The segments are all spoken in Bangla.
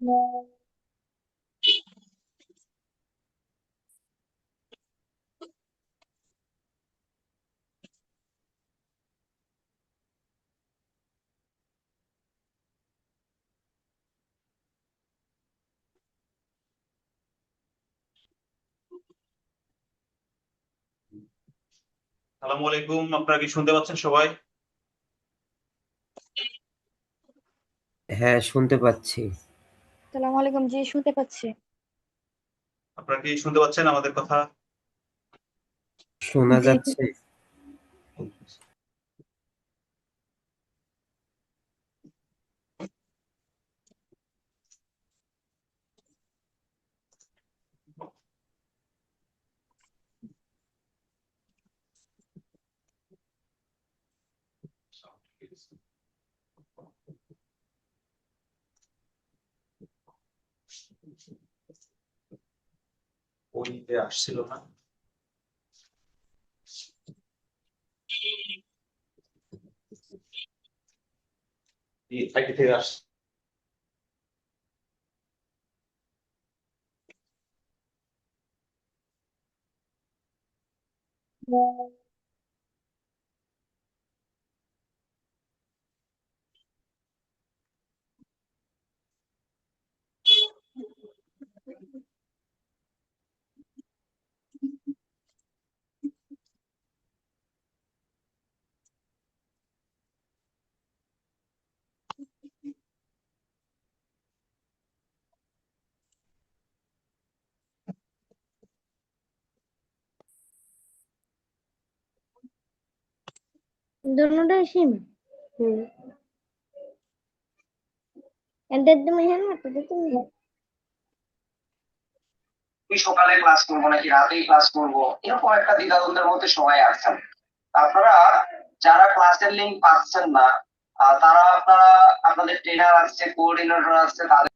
আসসালামু আলাইকুম, আপনারা কি শুনতে পাচ্ছেন সবাই? হ্যাঁ, শুনতে পাচ্ছি। সালাম আলাইকুম, জি শুনতে পাচ্ছি। আপনারা কি শুনতে পাচ্ছেন আমাদের কথা? শোনা জি। যাচ্ছে। ওইতে আসছিল না। আগে থেকে আসছে। দুটোটাই সিম। এদের তুমি হ্যাঁ না তুমি। সকালে ক্লাস করবো নাকি রাতেই ক্লাস করবো, এরকম একটা দ্বিধাদ্বন্দ্বের মধ্যে সবাই আছেন। আপনারা যারা ক্লাসের লিঙ্ক পাচ্ছেন না, তারা আপনারা আপনাদের ট্রেনার আছে, কোঅর্ডিনেটর আছে, তাদের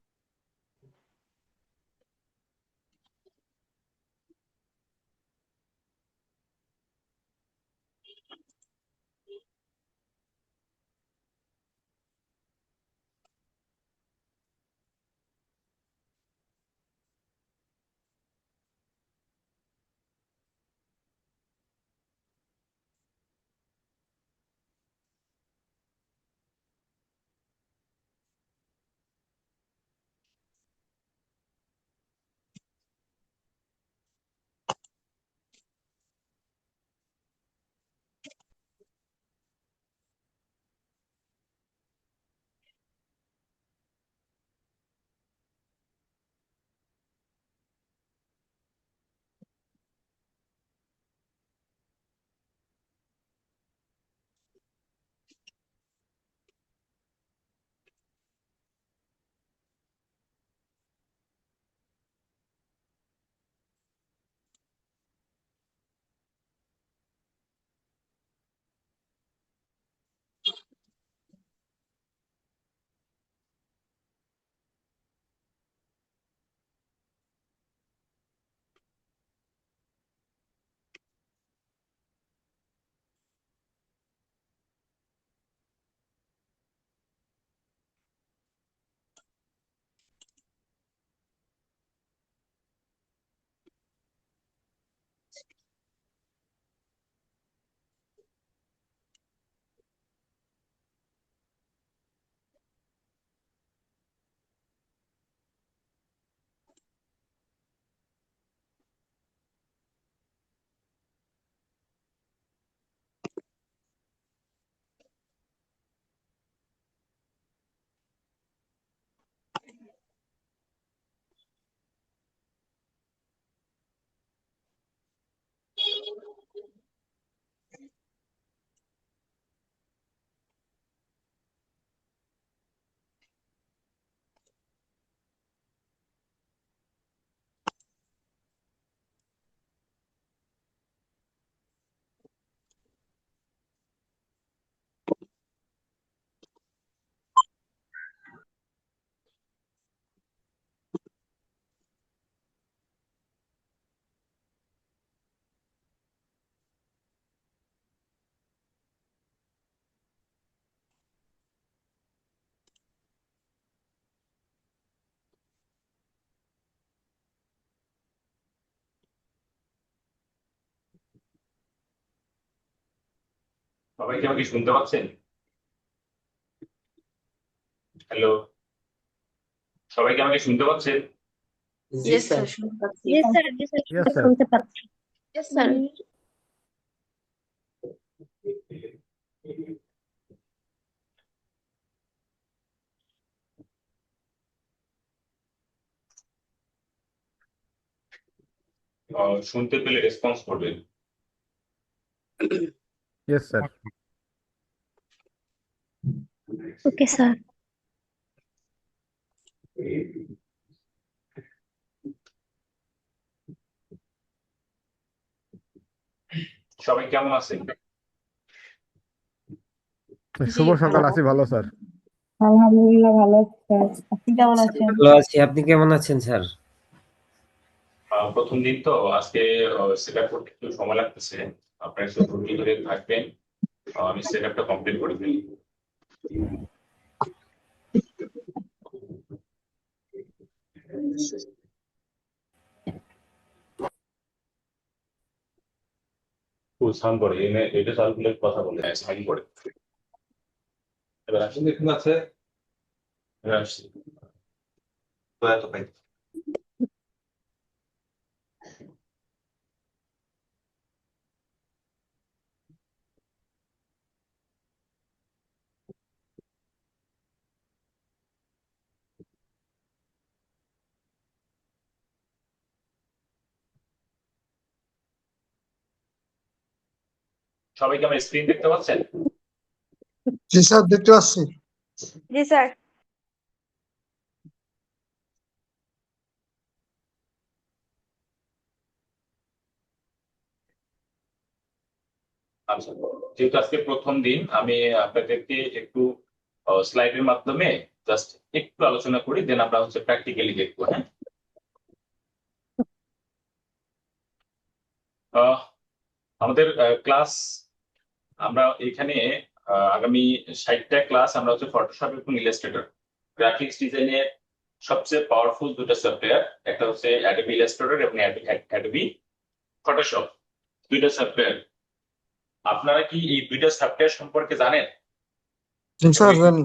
সবাই কি আমাকে শুনতে পাচ্ছেন? হ্যালো, সবাই কি আমাকে শুনতে পাচ্ছেন? জি স্যার শুনতে পাচ্ছি। জি স্যার, জি স্যার, Yes, sir. শুনতে পাচ্ছি। Yes, sir. শুনতে পেলে রেসপন্স করবেন। Yes, sir. Okay sir. সবাই কেমন আছেন? শুভ সকাল, আছি ভালো স্যার। আলহামদুলিল্লাহ ভালো আছি স্যার। আপনি কেমন আছেন? ভালো আছি। আপনি কেমন আছেন স্যার? প্রথম দিন তো আজকে সেট আপ করতে একটু সময় লাগতেছে। আপনারা একটু ধৈর্য ধরে থাকবেন। আমি সেট আপটা কমপ্লিট করে ফেলি। সাউন্ড করে এটা চালু করলে কথা বলে সাইন করে। এবার আসুন, দেখুন আছে। এবার আসছি তো এত পাই। সবাই কি আমার স্ক্রিন দেখতে পাচ্ছেন? জি স্যার, দেখতে পাচ্ছি। জি স্যার। আচ্ছা, যেহেতু আজকে প্রথম দিন আমি আপনাদেরকে একটু স্লাইডের মাধ্যমে জাস্ট একটু আলোচনা করি, দেন আমরা হচ্ছে প্র্যাকটিক্যালি দেখবো। হ্যাঁ, আমাদের ক্লাস, আমরা এখানে আগামী 60টা ক্লাস আমরা হচ্ছে ফটোশপ এবং ইলাস্ট্রেটর, গ্রাফিক্স ডিজাইনের সবচেয়ে পাওয়ারফুল দুটো সফটওয়্যার, একটা হচ্ছে অ্যাডোবি ইলাস্ট্রেটর এবং অ্যাডোবি ফটোশপ, দুইটা সফটওয়্যার। আপনারা কি এই দুইটা সফটওয়্যার সম্পর্কে জানেন? জি স্যার, জানি।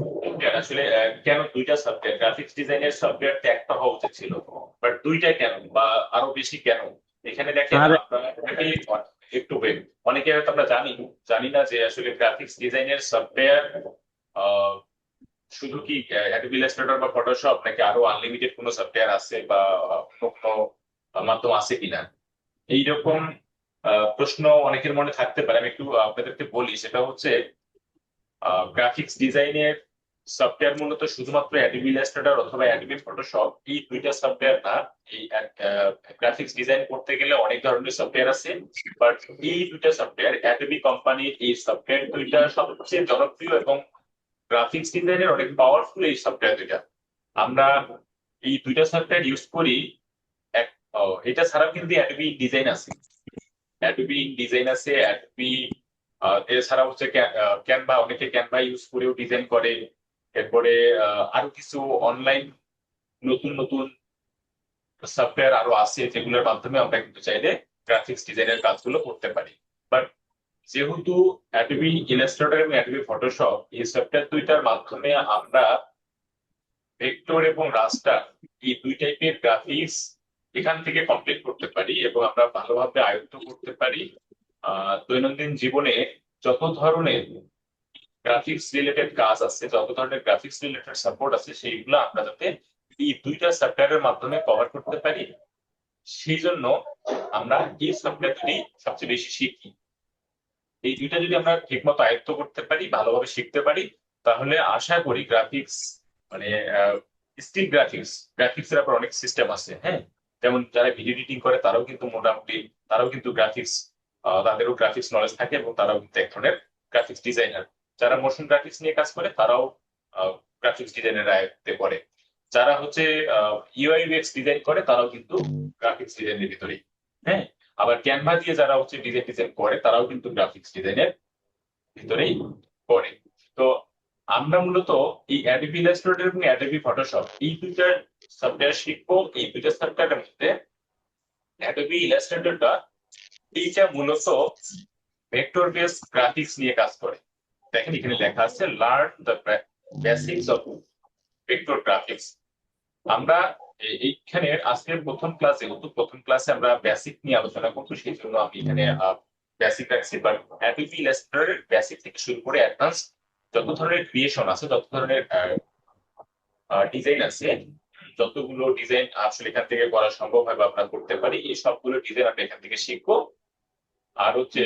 আসলে কেন দুইটা সফটওয়্যার? গ্রাফিক্স ডিজাইনের সফটওয়্যার তো একটা হওয়া উচিত ছিল, বাট দুইটা কেন বা আরো বেশি কেন? এখানে দেখেন, আপনারা একটু অনেকে হয়তো আমরা জানি না যে আসলে গ্রাফিক্স ডিজাইনের সফটওয়্যার শুধু কি অ্যাডোবি ইলাস্ট্রেটর বা ফটোশপ, নাকি আরো আনলিমিটেড কোনো সফটওয়্যার আছে বা কোনো মাধ্যম আছে কিনা, এইরকম প্রশ্ন অনেকের মনে থাকতে পারে। আমি একটু আপনাদেরকে বলি, সেটা হচ্ছে গ্রাফিক্স ডিজাইনের সফটওয়্যার মূলত শুধুমাত্র অ্যাডোবি ইলাস্ট্রেটর অথবা অ্যাডোবি ফটোশপ, এই দুইটা সফটওয়্যার না। এই গ্রাফিক্স ডিজাইন করতে গেলে অনেক ধরনের সফটওয়্যার আছে, বাট এই দুইটা সফটওয়্যার, অ্যাডোবি কোম্পানির এই সফটওয়্যার দুইটা সবচেয়ে জনপ্রিয় এবং গ্রাফিক্স ডিজাইনের অনেক পাওয়ারফুল এই সফটওয়্যার দুইটা। আমরা এই দুইটা সফটওয়্যার ইউজ করি। এটা ছাড়াও কিন্তু অ্যাডোবি ডিজাইন আছে, অ্যাডোবি এছাড়া হচ্ছে ক্যানভা, অনেকে ক্যানভা ইউজ করেও ডিজাইন করে। এরপরে আরো কিছু অনলাইন নতুন নতুন সফটওয়্যার আরো আছে, যেগুলোর মাধ্যমে আমরা কিন্তু চাইলে গ্রাফিক্স ডিজাইনের কাজগুলো করতে পারি। বাট যেহেতু অ্যাডোবি ইলাস্ট্রেটর এবং অ্যাডোবি ফটোশপ এই সফটওয়্যার দুইটার মাধ্যমে আমরা ভেক্টর এবং রাস্টার, এই দুই টাইপের গ্রাফিক্স এখান থেকে কমপ্লিট করতে পারি এবং আমরা ভালোভাবে আয়ত্ত করতে পারি। দৈনন্দিন জীবনে যত ধরনের গ্রাফিক্স রিলেটেড কাজ আছে, যত ধরনের গ্রাফিক্স রিলেটেড সাপোর্ট আছে, সেইগুলো আমরা যাতে এই দুইটা সফটওয়্যারের মাধ্যমে কভার করতে পারি, সেই জন্য আমরা এই সফটওয়্যারটি সবচেয়ে বেশি শিখি। এই দুইটা যদি আমরা ঠিকমতো আয়ত্ত করতে পারি, ভালোভাবে শিখতে পারি, তাহলে আশা করি গ্রাফিক্স মানে স্টিল গ্রাফিক্স এর আবার অনেক সিস্টেম আছে। হ্যাঁ, যেমন যারা ভিডিও এডিটিং করে তারাও কিন্তু মোটামুটি তাদেরও গ্রাফিক্স নলেজ থাকে এবং তারাও কিন্তু এক ধরনের গ্রাফিক্স ডিজাইনার। যারা মোশন গ্রাফিক্স নিয়ে কাজ করে তারাও গ্রাফিক্স ডিজাইনের আয়ত্তে পড়ে। যারা হচ্ছে ইউআই ইউএক্স ডিজাইন করে তারাও কিন্তু গ্রাফিক্স ডিজাইনের ভিতরেই। হ্যাঁ, আবার ক্যানভা দিয়ে যারা হচ্ছে ডিজাইন করে তারাও কিন্তু গ্রাফিক্স ডিজাইনের ভিতরেই পড়ে। তো আমরা মূলত এই অ্যাডোবি ইলাস্ট্রেটর এবং অ্যাডোবি ফটোশপ এই দুইটা সফটওয়্যার শিখবো। এই দুইটা সফটওয়্যারের মধ্যে অ্যাডোবি ইলাস্ট্রেটরটা এইটা মূলত ভেক্টর বেস গ্রাফিক্স নিয়ে কাজ করে। দেখেন এখানে লেখা আছে learn the basics of vector graphics. আমরা এইখানে আজকে প্রথম ক্লাসে আমরা বেসিক নিয়ে আলোচনা করবো, সেই জন্য আমি এখানে বেসিক রাখছি। বাট অ্যাডোবি ইলাস্ট্রেটরের বেসিক থেকে শুরু করে অ্যাডভান্স যত ধরনের ক্রিয়েশন আছে, যত ধরনের ডিজাইন আছে, যতগুলো ডিজাইন আসলে এখান থেকে করা সম্ভব হয় বা আমরা করতে পারি, এই সবগুলো ডিজাইন আমরা এখান থেকে শিখবো। আর হচ্ছে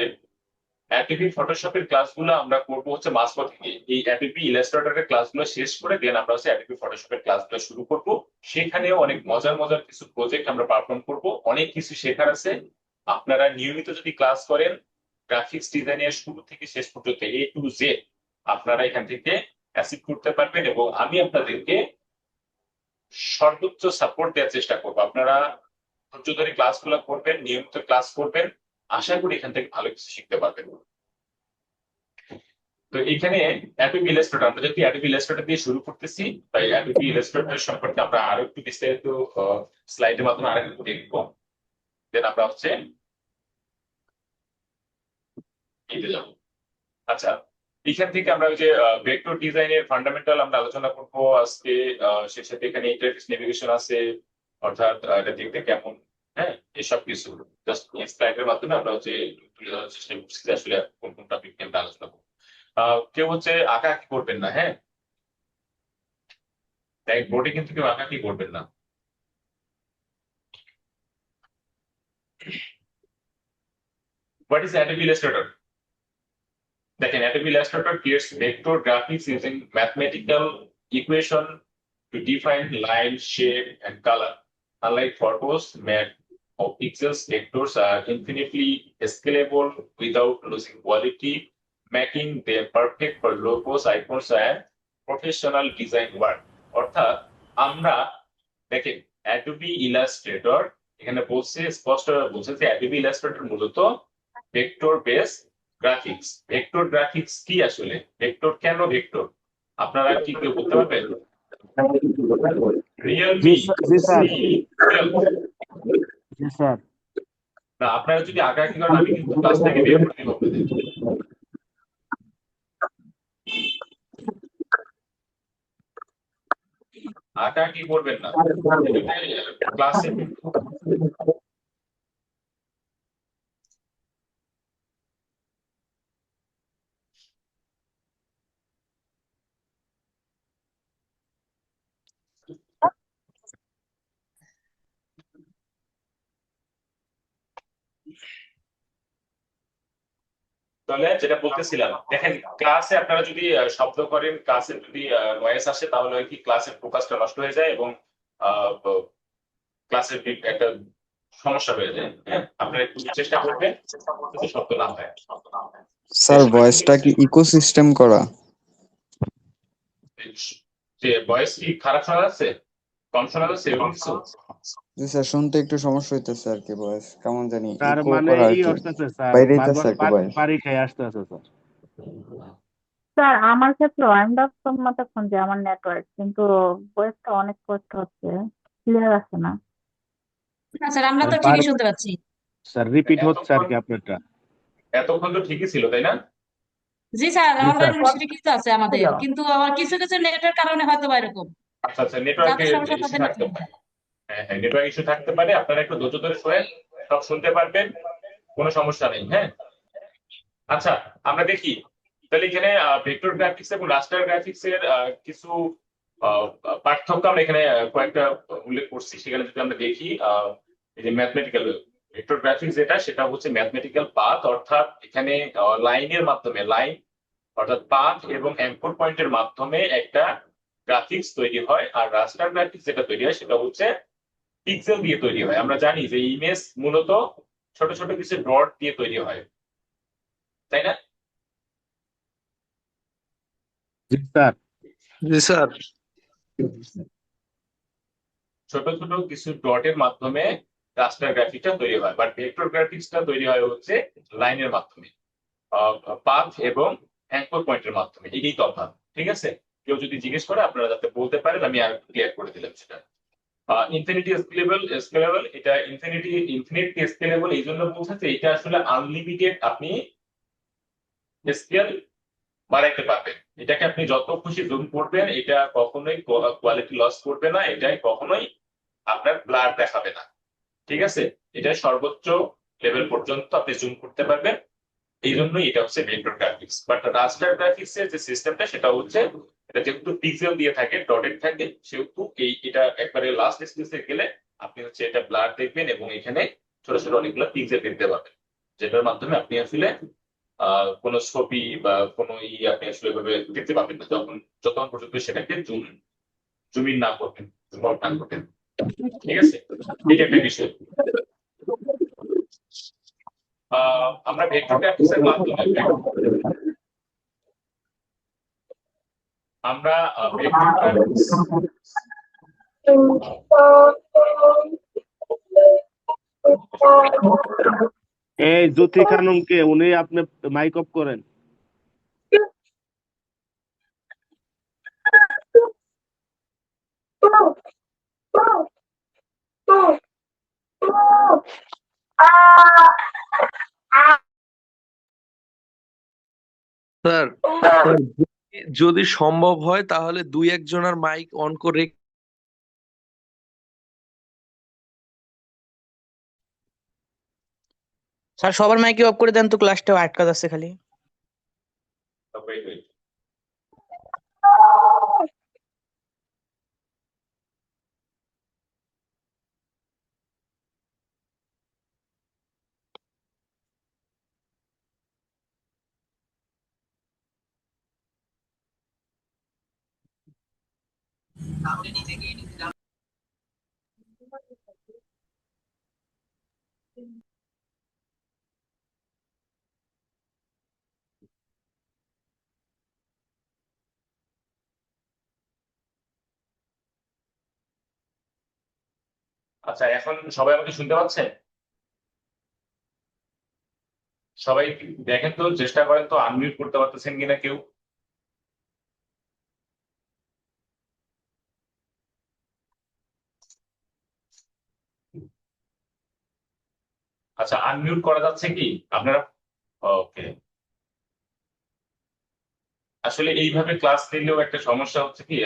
অ্যাডোবি ফটোশপের ক্লাসগুলো আমরা করবো হচ্ছে মাঝপথে গিয়ে। এই অ্যাডোবি ইলাস্ট্রেটরের ক্লাসগুলো শেষ করে দেন আমরা হচ্ছে অ্যাডোবি ফটোশপের ক্লাসগুলো শুরু করব। সেখানেও অনেক মজার মজার কিছু প্রজেক্ট আমরা পারফর্ম করব, অনেক কিছু শেখার আছে। আপনারা নিয়মিত যদি ক্লাস করেন, গ্রাফিক্স ডিজাইনের শুরু থেকে শেষ পর্যন্ত A to Z আপনারা এখান থেকে অ্যাচিভ করতে পারবেন, এবং আমি আপনাদেরকে সর্বোচ্চ সাপোর্ট দেওয়ার চেষ্টা করবো। আপনারা ধৈর্য ধরে ক্লাসগুলো করবেন, নিয়মিত ক্লাস করবেন, আশা করি এখান থেকে ভালো কিছু শিখতে পারবেন। তো এখানে অ্যাডোবি ইলাস্ট্রেটর, আমরা যদি অ্যাডোবি ইলাস্ট্রেটর দিয়ে শুরু করতেছি, তাই অ্যাডোবি ইলাস্ট্রেটর সম্পর্কে আমরা আরো একটু বিস্তারিত স্লাইডের মাধ্যমে আরেকটু দেখবো। দেন আমরা হচ্ছে এতে যাব। আচ্ছা, এখান থেকে আমরা ওই যে ভেক্টর ডিজাইনের ফান্ডামেন্টাল আমরা আলোচনা করবো আজকে। সেই সাথে এখানে ইন্টারফেস নেভিগেশন আছে, অর্থাৎ এটা দেখতে কেমন, হ্যাঁ, এসব কিছু জাস্ট স্লাইডের মাধ্যমে আমরা হচ্ছে তুলে ধরার চেষ্টা করছি যে আসলে কোন কোন টপিক নিয়ে আমরা আলোচনা করবো। কেউ হচ্ছে আঁকাআঁকি করবেন না, হ্যাঁ, তাই বোর্ডে কিন্তু কেউ আঁকাআঁকি করবেন না। What is Adobe Illustrator? দেখেন, Adobe Illustrator creates vector graphics using mathematical equation to define line, shape, and color. Unlike photos made of pixels, vectors are infinitely scalable without losing quality, making them perfect for logos, icons, and professional design work. অর্থাৎ আমরা দেখেন Adobe Illustrator এখানে বলছে, স্পষ্ট বলছে যে Adobe Illustrator মূলত vector base graphics. Vector graphics কি আসলে, ভেক্টর কেন ভেক্টর, আপনারা কি কেউ বলতে পারবেন? রিয়েলমি না, আপনারা যদি আঁকাআঁকি করেন আমি কিন্তু ক্লাস থেকে বের করে দিব আপনাদের। আঁকাআঁকি করবেন না ক্লাসে। তাহলে যেটা বলতেছিলাম, দেখেন ক্লাসে আপনারা যদি শব্দ করেন, ক্লাসে যদি নয়েজ আসে, তাহলে কি ক্লাসের ফোকাসটা নষ্ট হয়ে যায় এবং ক্লাসের একটা সমস্যা হয়ে যায়। হ্যাঁ, আপনারা একটু চেষ্টা করবেন যাতে শব্দ না হয়। স্যার ভয়েসটা কি ইকোসিস্টেম করা? যে ভয়েস কি খারাপ শোনা যাচ্ছে, কম শোনা যাচ্ছে এরকম কিছু? জি স্যার, শুনতে একটু সমস্যা হইতেছে আর কি, ভয়েস কেমন জানি তার ইকো মানে করা আর এই কি, আসতেছে স্যার, বাইরে হইতেছে আর কি বারবার ভয়েস। বাড়ি খেয়ে আসতেছে স্যার। স্যার আমার ক্ষেত্রে আমি ভাবতাম তখন যে আমার নেটওয়ার্ক, কিন্তু ভয়েসটা অনেক কষ্ট হচ্ছে, ক্লিয়ার আসে না। না স্যার, আমরা তো ঠিকই শুনতে পাচ্ছি। স্যার রিপিট হচ্ছে আর কি আপনারটা। এতক্ষণ তো ঠিকই ছিল, তাই না? জি স্যার, জি অনলাইন স্যার। ঠিকই তো আছে আমাদের, কিন্তু আবার কিছু কিছু নেটের কারণে হয়তো বা এরকম আচ্ছা আচ্ছা, নেটওয়ার্কে যাদের সমস্যা ইস্যু তাদের থাকতে পারে। হ্যাঁ হ্যাঁ, নেটওয়ার্ক ইস্যু থাকতে পারে, আপনারা একটু ধৈর্য ধরে শোনেন, সব শুনতে পারবেন, কোনো সমস্যা নেই। হ্যাঁ, আচ্ছা আমরা দেখি তাহলে এখানে ভেক্টর গ্রাফিক্স এবং রাস্টার গ্রাফিক্স এর কিছু পার্থক্য আমরা এখানে কয়েকটা উল্লেখ করছি। সেখানে যদি আমরা দেখি, এই যে ম্যাথমেটিক্যাল ভেক্টর গ্রাফিক্স যেটা, সেটা হচ্ছে ম্যাথমেটিক্যাল পাথ, অর্থাৎ এখানে লাইনের মাধ্যমে, লাইন অর্থাৎ পাথ এবং অ্যাঙ্কর পয়েন্টের মাধ্যমে একটা গ্রাফিক্স তৈরি হয়। আর রাস্টার গ্রাফিক্স যেটা তৈরি হয় সেটা হচ্ছে পিক্সেল দিয়ে তৈরি হয়। আমরা জানি যে ইমেজ মূলত ছোট ছোট কিছু ডট দিয়ে তৈরি হয়, তাই না? জি স্যার। জি স্যার। ছোট ছোট কিছু ডটের মাধ্যমে রাস্টার গ্রাফিক্সটা তৈরি হয়, বাট ভেক্টর গ্রাফিক্সটা তৈরি হয় হচ্ছে লাইনের মাধ্যমে, পাথ এবং অ্যাঙ্কর পয়েন্টের মাধ্যমে। এটাই তফাৎ, ঠিক আছে? কেউ যদি জিজ্ঞেস করে আপনারা যাতে বলতে পারেন, আমি আর ক্লিয়ার করে দিলাম সেটা। ইনফিনিটি স্কেলেবল, এটা ইনফিনিটি স্কেলেবল এই জন্য বলছে যে এটা আসলে আনলিমিটেড আপনি স্কেল বাড়াইতে পারবেন। এটাকে আপনি যত খুশি জুম করবেন, এটা কখনোই কোয়ালিটি লস করবে না, এটাই কখনোই আপনার ব্লার দেখাবে না। ঠিক আছে, এটা সর্বোচ্চ লেভেল পর্যন্ত আপনি জুম করতে পারবেন। এই জন্যই এটা হচ্ছে vector graphics. But raster graphics এর যে সিস্টেমটা সেটা হচ্ছে, এটা যেহেতু পিক্সেল দিয়ে থাকে, ডটেড থাকে, সেহেতু এটা একবারে লাস্ট স্টেজে গেলে আপনি হচ্ছে এটা ব্লার দেখবেন এবং এখানে ছোট ছোট অনেকগুলো পিক্সেল দেখতে পাবেন, যেটার মাধ্যমে আপনি আসলে কোনো ছবি বা কোনো আপনি আসলে এভাবে দেখতে পাবেন না, যতক্ষণ পর্যন্ত সেটাকে জুম ইন না করবেন, জুম আউট না করবেন। ঠিক আছে, এটা একটা বিষয়। আমরা ভেক্টর গ্রাফিক্স এর মাধ্যমে আমরা ভেক্টর গ্রাফিক্স এই জ্যোতি খানমকে উনি আপনি মাইক অফ করেন। স্যার যদি সম্ভব হয় তাহলে দুই একজনের মাইক অন করে স্যার সবার মাইকে অফ করে দেন তো, ক্লাসটা আটকা যাচ্ছে খালি। আচ্ছা, এখন সবাই আমাকে শুনতে পাচ্ছেন? সবাই দেখেন তো, চেষ্টা করেন তো, আনমিউট করতে পারতেছেন কিনা কেউ? আচ্ছা, আনমিউট করা যাচ্ছে কি আপনারা? ওকে। আসলে এইভাবে ক্লাস নিলেও একটা সমস্যা হচ্ছে কি,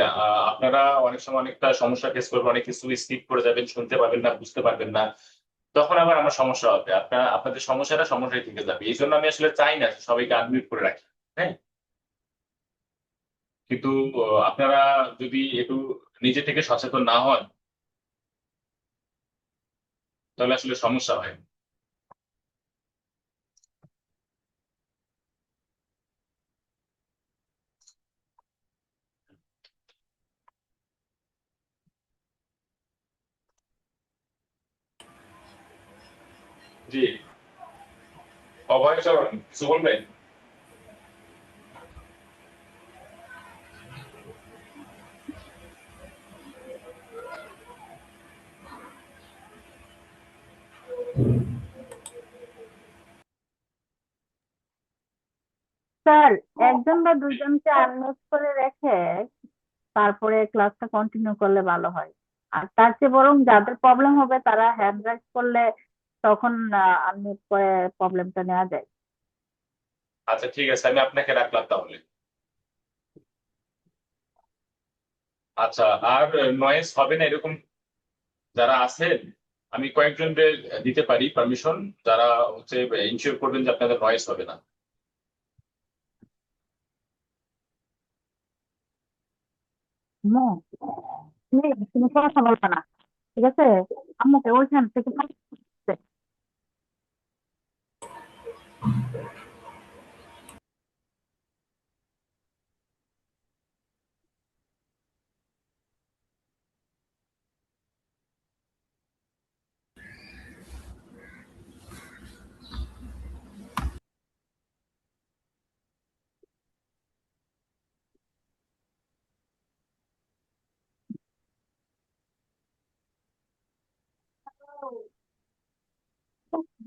আপনারা অনেক সময় অনেকটা সমস্যা ফেস করবেন, অনেক কিছু স্কিপ করে যাবেন, শুনতে পারবেন না, বুঝতে পারবেন না। তখন আবার আমার সমস্যা হবে, আপনাদের সমস্যাটা সমস্যায় থেকে যাবে। এই জন্য আমি আসলে চাই না যে সবাইকে আনমিউট করে রাখি। হ্যাঁ, কিন্তু আপনারা যদি একটু নিজে থেকে সচেতন না হন, তাহলে আসলে সমস্যা হয়। জি, অভয় চরণ কিছু বলবেন? স্যার, একজন বা দুইজনকে আনমিউট করে রেখে তারপরে ক্লাসটা কন্টিনিউ করলে ভালো হয়। আর তার চেয়ে বরং যাদের প্রবলেম হবে তারা হ্যান্ড রাইজ করলে তখন আনমিউট করে প্রবলেমটা নেওয়া যায়। আচ্ছা, ঠিক আছে, আমি আপনাকে রাখলাম তাহলে। আচ্ছা, আর নয়েজ হবে না এরকম যারা আছেন, আমি কয়েকজনকে দিতে পারি পারমিশন, যারা হচ্ছে ইনশিওর করবেন যে আপনাদের নয়েজ হবে না। আম্মু, তুমি সমস্যা বলবে না, ঠিক আছে? আম্মুকে ওইখান থেকে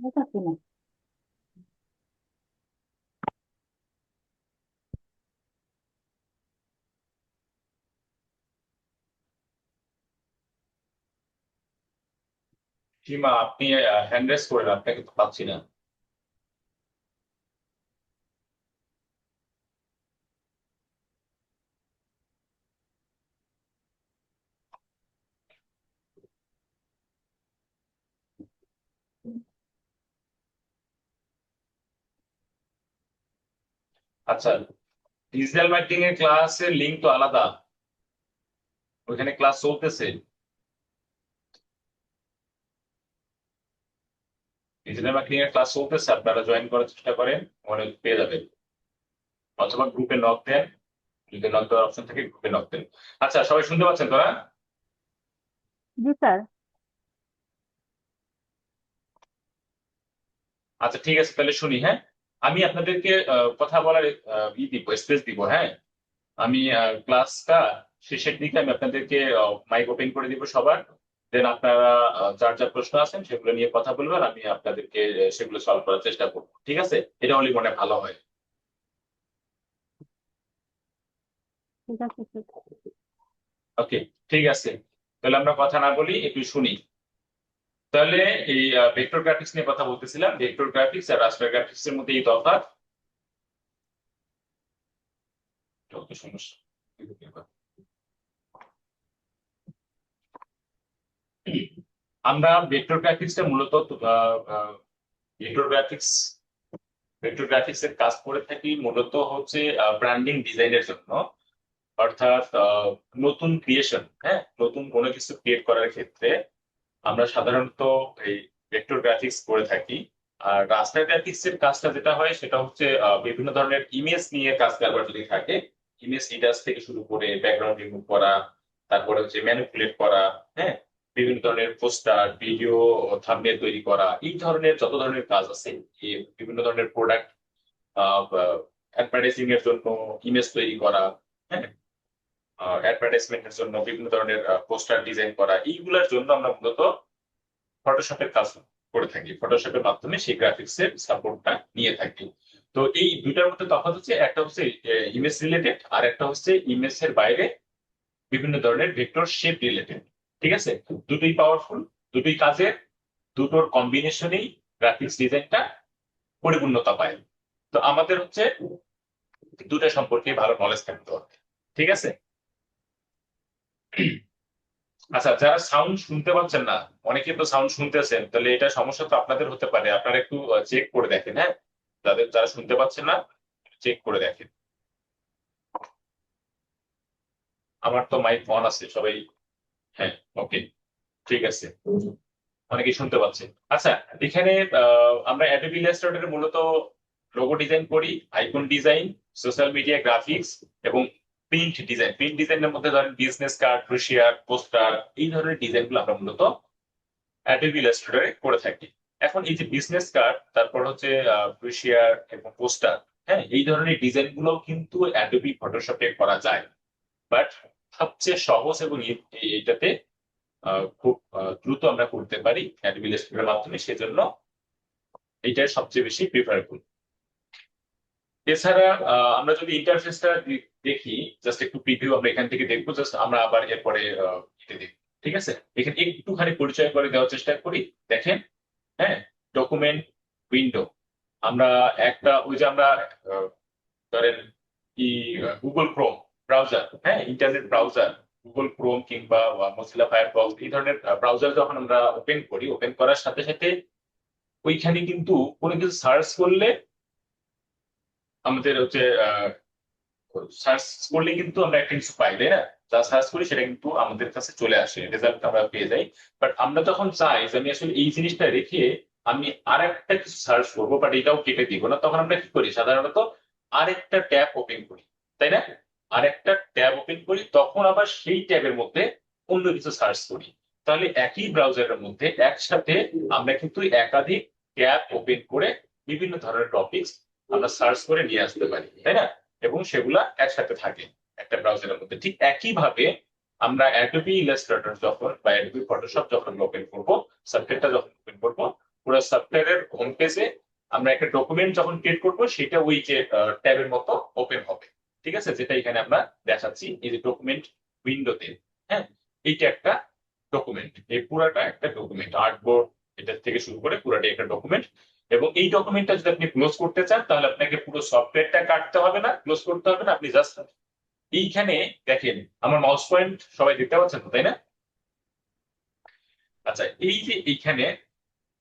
বুঝাচ্ছি না। সীমা, আপনি হ্যান্ড রেস করেন, আপনাকে তো পাচ্ছি না। আচ্ছা, ডিজিটাল মার্কেটিং এর ক্লাসের লিঙ্ক তো আলাদা, ওইখানে ক্লাস চলতেছে। ডিজিটাল মার্কেটিং এর ক্লাস চলতেছে, আপনারা জয়েন করার চেষ্টা করেন, মনে পেয়ে যাবেন, অথবা গ্রুপে নক দেন, যদি নক দেওয়ার অপশন থাকে গ্রুপে নক দেন। আচ্ছা, সবাই শুনতে পাচ্ছেন তোরা? জি স্যার। আচ্ছা ঠিক আছে, তাহলে শুনি। হ্যাঁ, আমি আপনাদেরকে কথা বলার দিব, স্পেস দিব। হ্যাঁ, আমি ক্লাসটা শেষের দিকে আমি আপনাদেরকে মাইক ওপেন করে দিব সবার। দেন আপনারা যার যার প্রশ্ন আছেন সেগুলো নিয়ে কথা বলবেন, আমি আপনাদেরকে সেগুলো সলভ করার চেষ্টা করবো। ঠিক আছে, এটা হলে মনে ভালো হয়। ঠিক আছে স্যার। ওকে, ঠিক আছে, তাহলে আমরা কথা না বলি, একটু শুনি। তাহলে এই ভেক্টর গ্রাফিক্স নিয়ে কথা বলতেছিলাম। ভেক্টর গ্রাফিক্স আর রাস্টার গ্রাফিক্স এর মধ্যে এই তফাৎ। সমস্যা, আমরা ভেক্টর গ্রাফিক্সটা মূলত ভেক্টর গ্রাফিক্স ভেক্টর গ্রাফিক্স এর কাজ করে থাকি মূলত হচ্ছে ব্র্যান্ডিং ডিজাইনের জন্য। অর্থাৎ নতুন ক্রিয়েশন, হ্যাঁ, নতুন কোনো কিছু ক্রিয়েট করার ক্ষেত্রে আমরা সাধারণত এই ভেক্টর গ্রাফিক্স করে থাকি। আর রাস্টার গ্রাফিক্স এর কাজটা যেটা হয় সেটা হচ্ছে বিভিন্ন ধরনের ইমেজ নিয়ে কাজ কারবার যদি থাকে, ইমেজ ইডাস থেকে শুরু করে ব্যাকগ্রাউন্ড রিমুভ করা, তারপরে হচ্ছে ম্যানিপুলেট করা, হ্যাঁ, বিভিন্ন ধরনের পোস্টার, ভিডিও, থাম্বনেল তৈরি করা, এই ধরনের যত ধরনের কাজ আছে, এই বিভিন্ন ধরনের প্রোডাক্ট অ্যাডভার্টাইজিং এর জন্য ইমেজ তৈরি করা, হ্যাঁ, অ্যাডভার্টাইজমেন্টের জন্য বিভিন্ন ধরনের পোস্টার ডিজাইন করা, এইগুলোর জন্য আমরা মূলত ফটোশপের কাজ করে থাকি। ফটোশপের মাধ্যমে সেই গ্রাফিক্স এর সাপোর্টটা নিয়ে থাকি। তো এই দুইটার মধ্যে তফাৎ হচ্ছে, একটা হচ্ছে ইমেজ রিলেটেড, আর একটা হচ্ছে ইমেজ এর বাইরে বিভিন্ন ধরনের ভেক্টর শেপ রিলেটেড। ঠিক আছে, দুটোই পাওয়ারফুল, দুটোই কাজের, দুটোর কম্বিনেশনেই গ্রাফিক্স ডিজাইনটা পরিপূর্ণতা পায়। তো আমাদের হচ্ছে দুটা সম্পর্কে ভালো নলেজ থাকতে হবে। ঠিক আছে। আচ্ছা, যারা সাউন্ড শুনতে পাচ্ছেন না, অনেকে তো সাউন্ড শুনতেছেন, তাহলে এটা সমস্যা তো আপনাদের হতে পারে। আপনারা একটু চেক করে দেখেন। হ্যাঁ, যারা শুনতে পাচ্ছেন না চেক করে দেখেন। আমার তো মাইক অন আছে সবাই। হ্যাঁ, ওকে, ঠিক আছে, অনেকে শুনতে পাচ্ছে। আচ্ছা, এখানে আমরা অ্যাডোবি ইলাস্ট্রেটরে মূলত লোগো ডিজাইন করি, icon design, social media graphics এবং প্রিন্ট ডিজাইন। প্রিন্ট ডিজাইনের মধ্যে ধরেন বিজনেস কার্ড, ব্রোশিয়ার, পোস্টার, এই ধরনের ডিজাইনগুলো আমরা মূলত অ্যাডোবি ইলাস্ট্রেটরে করে থাকি। এখন এই যে বিজনেস কার্ড, তারপর হচ্ছে ব্রোশিয়ার এবং পোস্টার, হ্যাঁ, এই ধরনের ডিজাইন গুলো কিন্তু অ্যাডোবি ফটোশপে করা যায়। বাট সবচেয়ে সহজ এবং এটাতে খুব দ্রুত আমরা করতে পারি অ্যাডোবি ইলাস্ট্রেটরের মাধ্যমে, সেজন্য এইটাই সবচেয়ে বেশি প্রিফারেবল। এছাড়া আমরা যদি ইন্টারফেসটা দেখি, জাস্ট একটু প্রিভিউ আমরা এখান থেকে দেখবো, জাস্ট আমরা আবার এরপরে দেখব। ঠিক আছে, এখানে একটুখানি পরিচয় করে দেওয়ার চেষ্টা করি। দেখেন, হ্যাঁ, ডকুমেন্ট উইন্ডো, আমরা একটা ওই যে আমরা ধরেন কি গুগল ক্রোম ব্রাউজার, হ্যাঁ, ইন্টারনেট ব্রাউজার, গুগল ক্রোম কিংবা মজিলা ফায়ারফক্স, এই ধরনের ব্রাউজার যখন আমরা ওপেন করি, ওপেন করার সাথে সাথে ওইখানে কিন্তু কোনো কিছু সার্চ করলে আমাদের হচ্ছে সার্চ করলে কিন্তু আমরা একটা কিছু পাই, তাই না? যা সার্চ করি সেটা কিন্তু আমাদের কাছে চলে আসে, রেজাল্ট আমরা পেয়ে যাই। বাট আমরা যখন চাই যে আমি আসলে এই জিনিসটা রেখে আমি আরেকটা কিছু সার্চ করবো, বাট এটাও কেটে দিব না, তখন আমরা কি করি? সাধারণত আরেকটা ট্যাব ওপেন করি, তাই না? আরেকটা ট্যাব ওপেন করি, তখন আবার সেই ট্যাবের মধ্যে অন্য কিছু সার্চ করি। তাহলে একই ব্রাউজারের মধ্যে একসাথে আমরা কিন্তু একাধিক ট্যাব ওপেন করে বিভিন্ন ধরনের টপিকস আমরা সার্চ করে নিয়ে আসতে পারি, তাই না? এবং সেগুলা একসাথে থাকে একটা ব্রাউজারের মধ্যে। ঠিক একইভাবে আমরা অ্যাডোবি ইলাস্ট্রেটর যখন বা অ্যাডোবি ফটোশপ যখন ওপেন করবো, সফটওয়্যারটা যখন ওপেন করবো, পুরো সফটওয়্যারের হোম পেজে আমরা একটা ডকুমেন্ট যখন ক্রিয়েট করবো, সেটা ওই যে ট্যাবের মতো ওপেন হবে। ঠিক আছে, যেটা এখানে আমরা দেখাচ্ছি এই যে ডকুমেন্ট উইন্ডোতে। হ্যাঁ, এইটা একটা ডকুমেন্ট, এই পুরাটা একটা ডকুমেন্ট, আর্টবোর্ড এটা থেকে শুরু করে পুরাটাই একটা ডকুমেন্ট। এবং এই ডকুমেন্টটা যদি আপনি ক্লোজ করতে চান, তাহলে আপনাকে পুরো সফটওয়্যারটা কাটতে হবে না, ক্লোজ করতে হবে না, আপনি জাস্ট এইখানে দেখেন আমার মাউস পয়েন্ট সবাই দেখতে পাচ্ছেন তো, তাই না? আচ্ছা, এই যে এইখানে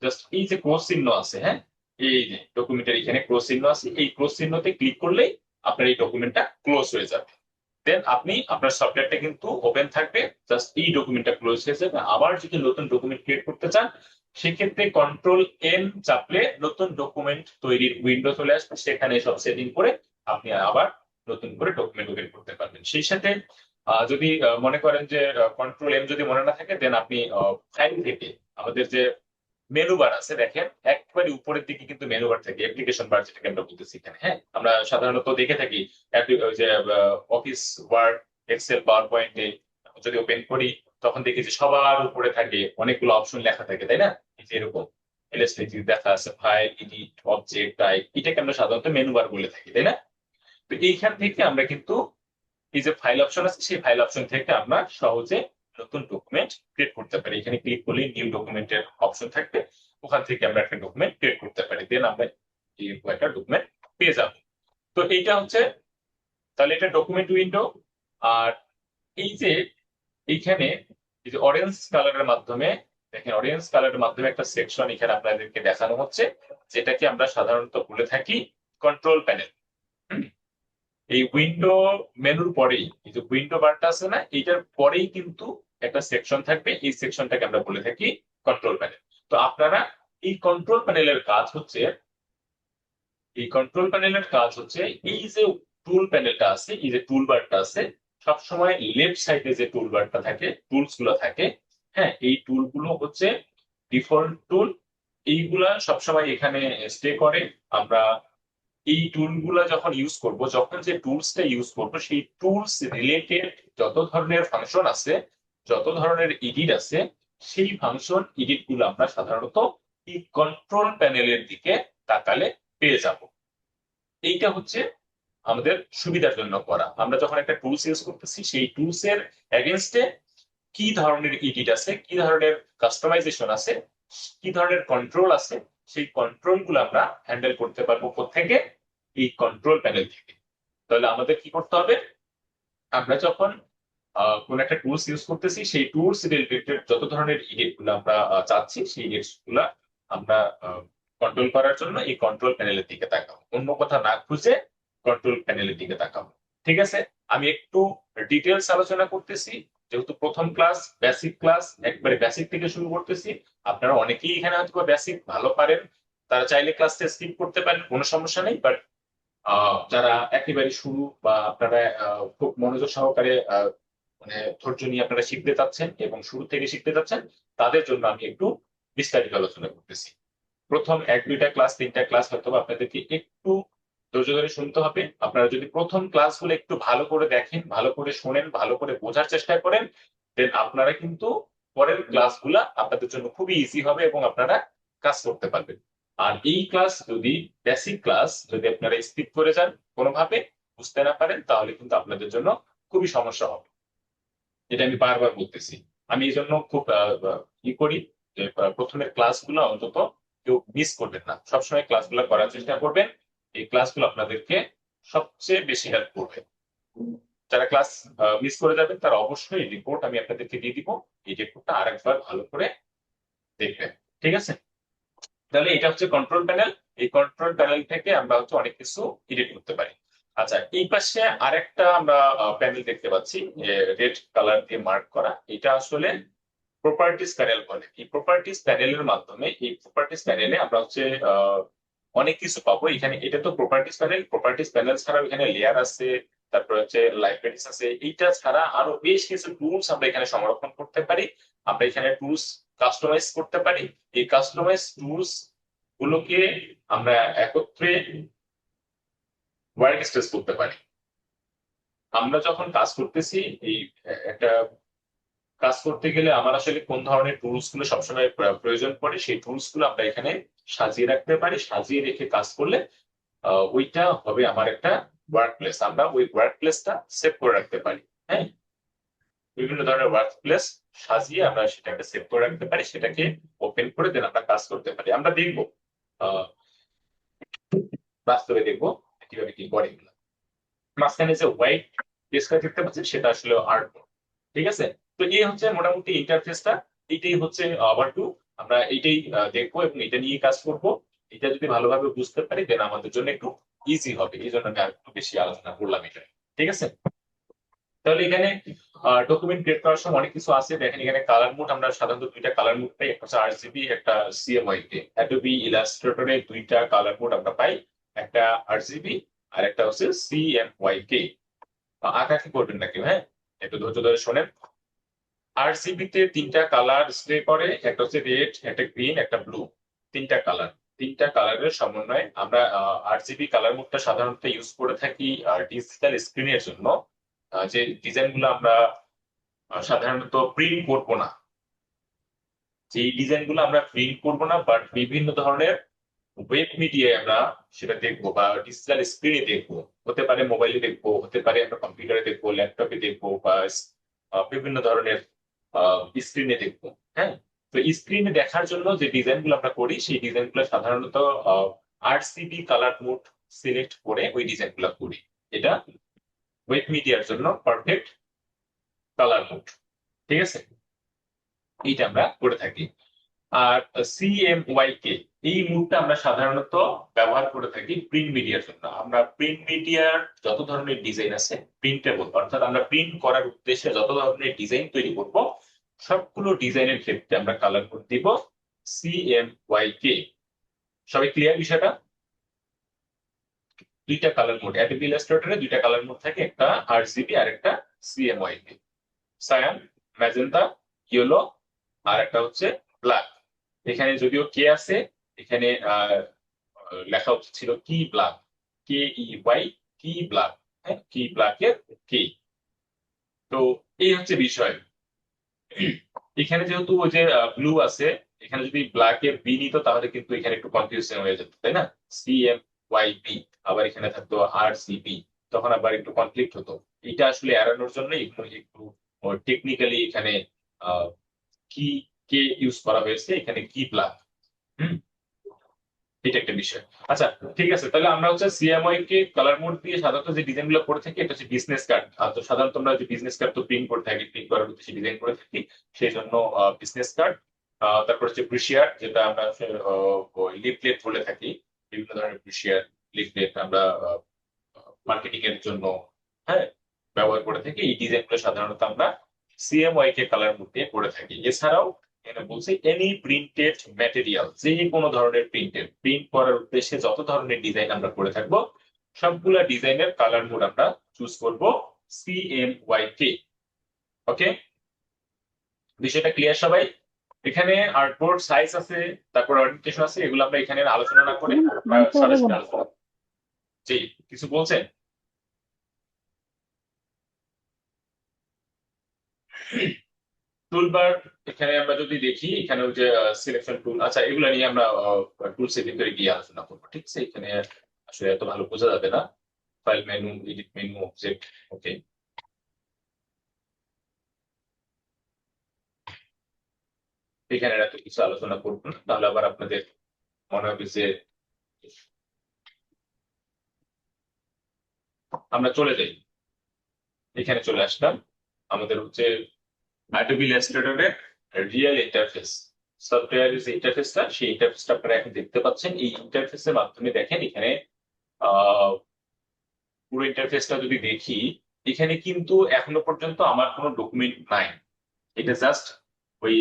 জাস্ট এই যে ক্রস চিহ্ন আছে, হ্যাঁ, এই যে ডকুমেন্টের এখানে ক্রস চিহ্ন আছে, এই ক্রস চিহ্নতে ক্লিক করলেই আপনার এই ডকুমেন্টটা ক্লোজ হয়ে যাবে। দেন আপনি আপনার সফটওয়্যারটা কিন্তু ওপেন থাকবে, জাস্ট এই ডকুমেন্টটা ক্লোজ হয়ে যাবে। আবার যদি নতুন ডকুমেন্ট ক্রিয়েট করতে চান সেক্ষেত্রে কন্ট্রোল এন চাপলে নতুন ডকুমেন্ট তৈরির উইন্ডো চলে আসবে, সেখানে সব সেটিং করে আপনি আবার নতুন করে ডকুমেন্ট ওপেন করতে পারবেন। সেই সাথে যদি মনে করেন যে কন্ট্রোল এম যদি মনে না থাকে, দেন আপনি ফাইল থেকে আমাদের যে মেনু বার আছে দেখেন, একবারে উপরের দিকে কিন্তু মেনু বার থাকে, অ্যাপ্লিকেশন বার যেটাকে আমরা বলতেছি এখানে। হ্যাঁ, আমরা সাধারণত দেখে থাকি ওই যে অফিস ওয়ার্ড, এক্সেল, পাওয়ার পয়েন্টে যদি ওপেন করি তখন দেখি যে সবার উপরে থাকে অনেকগুলো অপশন লেখা থাকে, তাই না? এই যে এরকম ইলাস্ট্রেটিভ দেখা আছে, ফাইল, এডিট, অবজেক্ট, টাইপ, এটাকে আমরা সাধারণত মেনু বার বলে থাকি, তাই না? তো এইখান থেকে আমরা কিন্তু এই যে ফাইল অপশন আছে সেই ফাইল অপশন থেকে আমরা সহজে নতুন ডকুমেন্ট ক্রিয়েট করতে পারি। এখানে ক্লিক করলে নিউ ডকুমেন্টের অপশন থাকবে, ওখান থেকে আমরা একটা ডকুমেন্ট ক্রিয়েট করতে পারি, দেন আমরা এরকম একটা ডকুমেন্ট পেয়ে যাব। তো এইটা হচ্ছে তাহলে এটা ডকুমেন্ট উইন্ডো। আর এই যে এইখানে এই যে অরেঞ্জ কালারের মাধ্যমে দেখেন, অরেঞ্জ কালারের মাধ্যমে একটা সেকশন এখানে আপনাদেরকে দেখানো হচ্ছে, যেটাকে আমরা সাধারণত বলে থাকি কন্ট্রোল প্যানেল। এই উইন্ডো মেনুর পরেই এই যে উইন্ডো বারটা আছে না, এইটার পরেই কিন্তু একটা সেকশন থাকবে, এই সেকশনটাকে আমরা বলে থাকি কন্ট্রোল প্যানেল। তো আপনারা এই কন্ট্রোল প্যানেলের কাজ হচ্ছে, এই যে টুল প্যানেলটা আছে, এই যে টুল বারটা আছে, সবসময় লেফট সাইডে যে টুল বারটা থাকে, টুলস গুলো থাকে, হ্যাঁ, এই টুল গুলো হচ্ছে ডিফল্ট টুল, এইগুলা সবসময় এখানে স্টে করে। আমরা এই টুলগুলা যখন ইউজ করব, যখন যে টুলসটা ইউজ করব সেই টুলস রিলেটেড যত ধরনের ফাংশন আছে, যত ধরনের এডিট আছে, সেই ফাংশন এডিট গুলো আমরা সাধারণত এই কন্ট্রোল প্যানেলের দিকে তাকালে পেয়ে যাব। এইটা হচ্ছে আমাদের সুবিধার জন্য করা। আমরা যখন একটা টুলস ইউজ করতেছি সেই টুলস এর এগেনস্টে কি ধরনের এডিট আছে, কি ধরনের কাস্টমাইজেশন আছে, কি ধরনের কন্ট্রোল আছে, সেই কন্ট্রোল গুলো আমরা হ্যান্ডেল করতে পারবো কোত্থেকে? এই কন্ট্রোল প্যানেল থেকে। তাহলে আমাদের কি করতে হবে? আমরা যখন কোন একটা টুলস ইউজ করতেছি সেই টুলস রিলেটেড যত ধরনের এডিট গুলো আমরা চাচ্ছি, সেই এডিটস গুলা আমরা কন্ট্রোল করার জন্য এই কন্ট্রোল প্যানেলের দিকে তাকাবো, অন্য কথা না খুঁজে কন্ট্রোল প্যানেলের দিকে তাকাবো। ঠিক আছে, আমি একটু ডিটেলস আলোচনা করতেছি, যেহেতু প্রথম ক্লাস, বেসিক ক্লাস, একবারে বেসিক থেকে শুরু করতেছি। আপনারা অনেকেই এখানে হয়তো বেসিক ভালো পারেন, তারা চাইলে ক্লাসটা স্কিপ করতে পারেন, কোনো সমস্যা নেই। বাট যারা একেবারে শুরু বা আপনারা খুব মনোযোগ সহকারে মানে ধৈর্য নিয়ে আপনারা শিখতে চাচ্ছেন এবং শুরু থেকে শিখতে চাচ্ছেন, তাদের জন্য আমি একটু বিস্তারিত আলোচনা করতেছি। প্রথম 1-2টা ক্লাস, 3টা ক্লাস হয়তো আপনাদেরকে একটু ধৈর্য ধরে শুনতে হবে। আপনারা যদি প্রথম ক্লাসগুলো একটু ভালো করে দেখেন, ভালো করে শোনেন, ভালো করে বোঝার চেষ্টা করেন, দেন আপনারা কিন্তু পরের ক্লাসগুলা আপনাদের জন্য খুবই ইজি হবে এবং আপনারা কাজ করতে পারবেন। আর এই ক্লাস যদি বেসিক ক্লাস যদি আপনারা স্কিপ করে যান, কোনোভাবে বুঝতে না পারেন, তাহলে কিন্তু আপনাদের জন্য খুবই সমস্যা হবে। এটা আমি বারবার বলতেছি। আমি এই জন্য খুব ই করি যে প্রথমের ক্লাসগুলো অন্তত কেউ মিস করবেন না, সবসময় ক্লাসগুলো করার চেষ্টা করবেন। এই ক্লাসগুলো আপনাদেরকে সবচেয়ে বেশি হেল্প করবে। যারা ক্লাস মিস করে যাবেন তারা অবশ্যই রিপোর্ট আমি আপনাদেরকে দিয়ে দিব, এই রিপোর্টটা আরেকবার ভালো করে দেখবেন। ঠিক আছে, তাহলে এটা হচ্ছে কন্ট্রোল প্যানেল। এই কন্ট্রোল প্যানেল থেকে আমরা হচ্ছে অনেক কিছু এডিট করতে পারি। আচ্ছা, এই পাশে আরেকটা আমরা প্যানেল দেখতে পাচ্ছি, রেড কালার দিয়ে মার্ক করা, এটা আসলে প্রপার্টিস প্যানেল বলে। এই প্রপার্টিস প্যানেলের মাধ্যমে, এই প্রপার্টিস প্যানেলে আমরা হচ্ছে অনেক কিছু পাবো। এখানে এটা তো প্রপার্টিস প্যানেল ছাড়াও এখানে লেয়ার আছে, তারপর হচ্ছে লাইব্রেরিজ আছে। এইটা ছাড়া আরো বেশ কিছু টুলস আমরা এখানে সংরক্ষণ করতে পারি। আমরা এখানে টুলস কাস্টমাইজ করতে পারি। এই কাস্টমাইজ টুলস গুলোকে আমরা একত্রে ওয়ার্ক স্পেস করতে পারি। আমরা যখন কাজ করতেছি, এই একটা কাজ করতে গেলে আমার আসলে কোন ধরনের টুলস গুলো সবসময় প্রয়োজন পড়ে, সেই টুলস গুলো আমরা এখানে সাজিয়ে রাখতে পারি। সাজিয়ে রেখে কাজ করলে ওইটা হবে আমার একটা ওয়ার্ক প্লেস। আমরা ওই ওয়ার্ক প্লেসটা সেভ করে রাখতে পারি। হ্যাঁ, বিভিন্ন ধরনের ওয়ার্ক প্লেস সাজিয়ে আমরা সেটাকে সেভ করে রাখতে পারি, সেটাকে ওপেন করে দেন আমরা কাজ করতে পারি। আমরা দেখবো বাস্তবে দেখবো কিভাবে কি করে এগুলো। মাঝখানে যে হোয়াইট ডেস্কটা দেখতে পাচ্ছেন সেটা আসলে আর্ট। ঠিক আছে, তো এই হচ্ছে মোটামুটি ইন্টারফেসটা। এইটাই হচ্ছে আবার টু, আমরা এইটাই দেখবো এবং এটা নিয়ে কাজ করব। এটা যদি ভালোভাবে বুঝতে পারি দেন আমাদের জন্য একটু ইজি হবে, এই জন্য আমি আর একটু বেশি আলোচনা করলাম এটা। ঠিক আছে, তাহলে এখানে ডকুমেন্ট ক্রিয়েট করার সময় অনেক কিছু আছে। দেখেন এখানে কালার মোড, আমরা সাধারণত দুইটা কালার মোড পাই, একটা হচ্ছে আরজিবি, একটা সিএমওয়াই কে। অ্যাডোবি ইলাস্ট্রেটরে দুইটা কালার মোড আমরা পাই, একটা আরজিবি আর একটা হচ্ছে সিএমওয়াই কে। আঁকা কি করবেন নাকি? হ্যাঁ, একটু ধৈর্য ধরে শোনেন। আরজিবি তে তিনটা কালার ডিসপ্লে করে, একটা হচ্ছে রেড, একটা গ্রিন, একটা ব্লু। তিনটা কালারের সমন্বয়ে আমরা আরজিবি কালার মোডটা সাধারণত ইউজ করে থাকি ডিজিটাল স্ক্রিনের জন্য। যে ডিজাইন গুলো আমরা সাধারণত প্রিন্ট করবো না, যে ডিজাইন গুলো আমরা প্রিন্ট করবো না, বাট বিভিন্ন ধরনের ওয়েব মিডিয়ায় আমরা সেটা দেখবো বা ডিজিটাল স্ক্রিনে দেখবো। হতে পারে মোবাইলে দেখবো, হতে পারে আমরা কম্পিউটারে দেখবো, ল্যাপটপে দেখবো, বা বিভিন্ন ধরনের স্ক্রিনে দেখবো। হ্যাঁ, তো স্ক্রিনে দেখার জন্য যে ডিজাইন গুলো আমরা করি, সেই ডিজাইন গুলো সাধারণত আরসিবি কালার মোড সিলেক্ট করে ওই ডিজাইন গুলো করি। এটা ওয়েব মিডিয়ার জন্য পারফেক্ট কালার মোড। ঠিক আছে, এইটা আমরা করে থাকি। আর সিএমওয়াই কে, এই মুডটা আমরা সাধারণত ব্যবহার করে থাকি প্রিন্ট মিডিয়ার জন্য। আমরা প্রিন্ট মিডিয়ার যত ধরনের ডিজাইন আছে প্রিন্টেবল, অর্থাৎ আমরা প্রিন্ট করার উদ্দেশ্যে যত ধরনের ডিজাইন তৈরি করব, সবগুলো ডিজাইনের ক্ষেত্রে আমরা কালার কোড দিব সিএমওয়াই কে। সবাই ক্লিয়ার বিষয়টা? দুইটা কালার মোড, অ্যাডোবি ইলাস্ট্রেটরে দুইটা কালার মোড থাকে, একটা আরজিবি আর একটা সিএমওয়াই কে। সায়ান, ম্যাজেন্টা, ইয়েলো আর একটা হচ্ছে ব্ল্যাক। এখানে যদিও কে আছে, এখানে লেখা উচিত ছিল কি ব্ল্যাক, কে ই ওয়াই, কি ব্ল্যাক। হ্যাঁ, কি ব্ল্যাকের কে। তো এই হচ্ছে বিষয়। এখানে যেহেতু ওই যে ব্লু আছে, এখানে যদি ব্ল্যাক এর বি নিত তাহলে কিন্তু এখানে একটু কনফিউশন হয়ে যেত, তাই না? সিএমওয়াই বি, আবার এখানে থাকতো আরসিবি, তখন আবার একটু কনফ্লিক্ট হতো। এটা আসলে এড়ানোর জন্য একটু টেকনিক্যালি এখানে কি কে ইউজ করা হয়েছে, এখানে কি ব্ল্যাক। এটা একটা বিষয়। আচ্ছা, ঠিক আছে, তাহলে আমরা হচ্ছে সিএমওয়াই কে কালার মোড দিয়ে সাধারণত যে ডিজাইন গুলো করে থাকি, এটা হচ্ছে বিজনেস কার্ড। আর তো সাধারণত আমরা যে বিজনেস কার্ড তো প্রিন্ট করে থাকি, প্রিন্ট করার উদ্দেশ্যে ডিজাইন করে থাকি, সেই জন্য বিজনেস কার্ড। তারপর হচ্ছে ব্রুশিয়ার, যেটা আমরা লিফলেট বলে থাকি। বিভিন্ন ধরনের ব্রুশিয়ার, লিফলেট আমরা মার্কেটিং এর জন্য, হ্যাঁ, ব্যবহার করে থাকি। এই ডিজাইন গুলো সাধারণত আমরা সিএমওয়াই কে কালার মোড দিয়ে করে থাকি। এছাড়াও এখানে বলছি এনি প্রিন্টেড ম্যাটেরিয়াল, যে কোনো ধরনের প্রিন্ট করার উদ্দেশ্যে যত ধরনের ডিজাইন আমরা করে থাকবো, সবগুলা ডিজাইনের কালার মোড আমরা চুজ করব সিএমওয়াই কে। ওকে, বিষয়টা ক্লিয়ার সবাই? এখানে আর্টবোর্ড সাইজ আছে, তারপর অরিয়েন্টেশন আছে, এগুলো আমরা এখানে আলোচনা না করে সরাসরি আলোচনা। জি, কিছু বলছেন? টুলবার, এখানে আমরা যদি দেখি, এখানে যে সিলেকশন টুল, আচ্ছা, এগুলো নিয়ে আমরা টুলস এর ভিতরে গিয়ে আলোচনা করবো। ঠিক আছে, এখানে আসলে এত ভালো বোঝা যাবে না। File menu, edit menu, object. Okay, এখানে এত কিছু আলোচনা করবো না, তাহলে আবার আপনাদের মনে হবে যে আমরা চলে যাই। এখানে চলে আসলাম, আমাদের হচ্ছে অ্যাডোবি ইলাস্ট্রেটরের রিয়েল ইন্টারফেস, সফটওয়্যার যে ইন্টারফেসটা, সেই ইন্টারফেসটা আপনারা এখন দেখতে পাচ্ছেন। এই ইন্টারফেসের মাধ্যমে দেখেন এখানে পুরো ইন্টারফেসটা যদি দেখি, এখানে কিন্তু এখনো পর্যন্ত আমার কোনো ডকুমেন্ট নাই। এটা জাস্ট ওই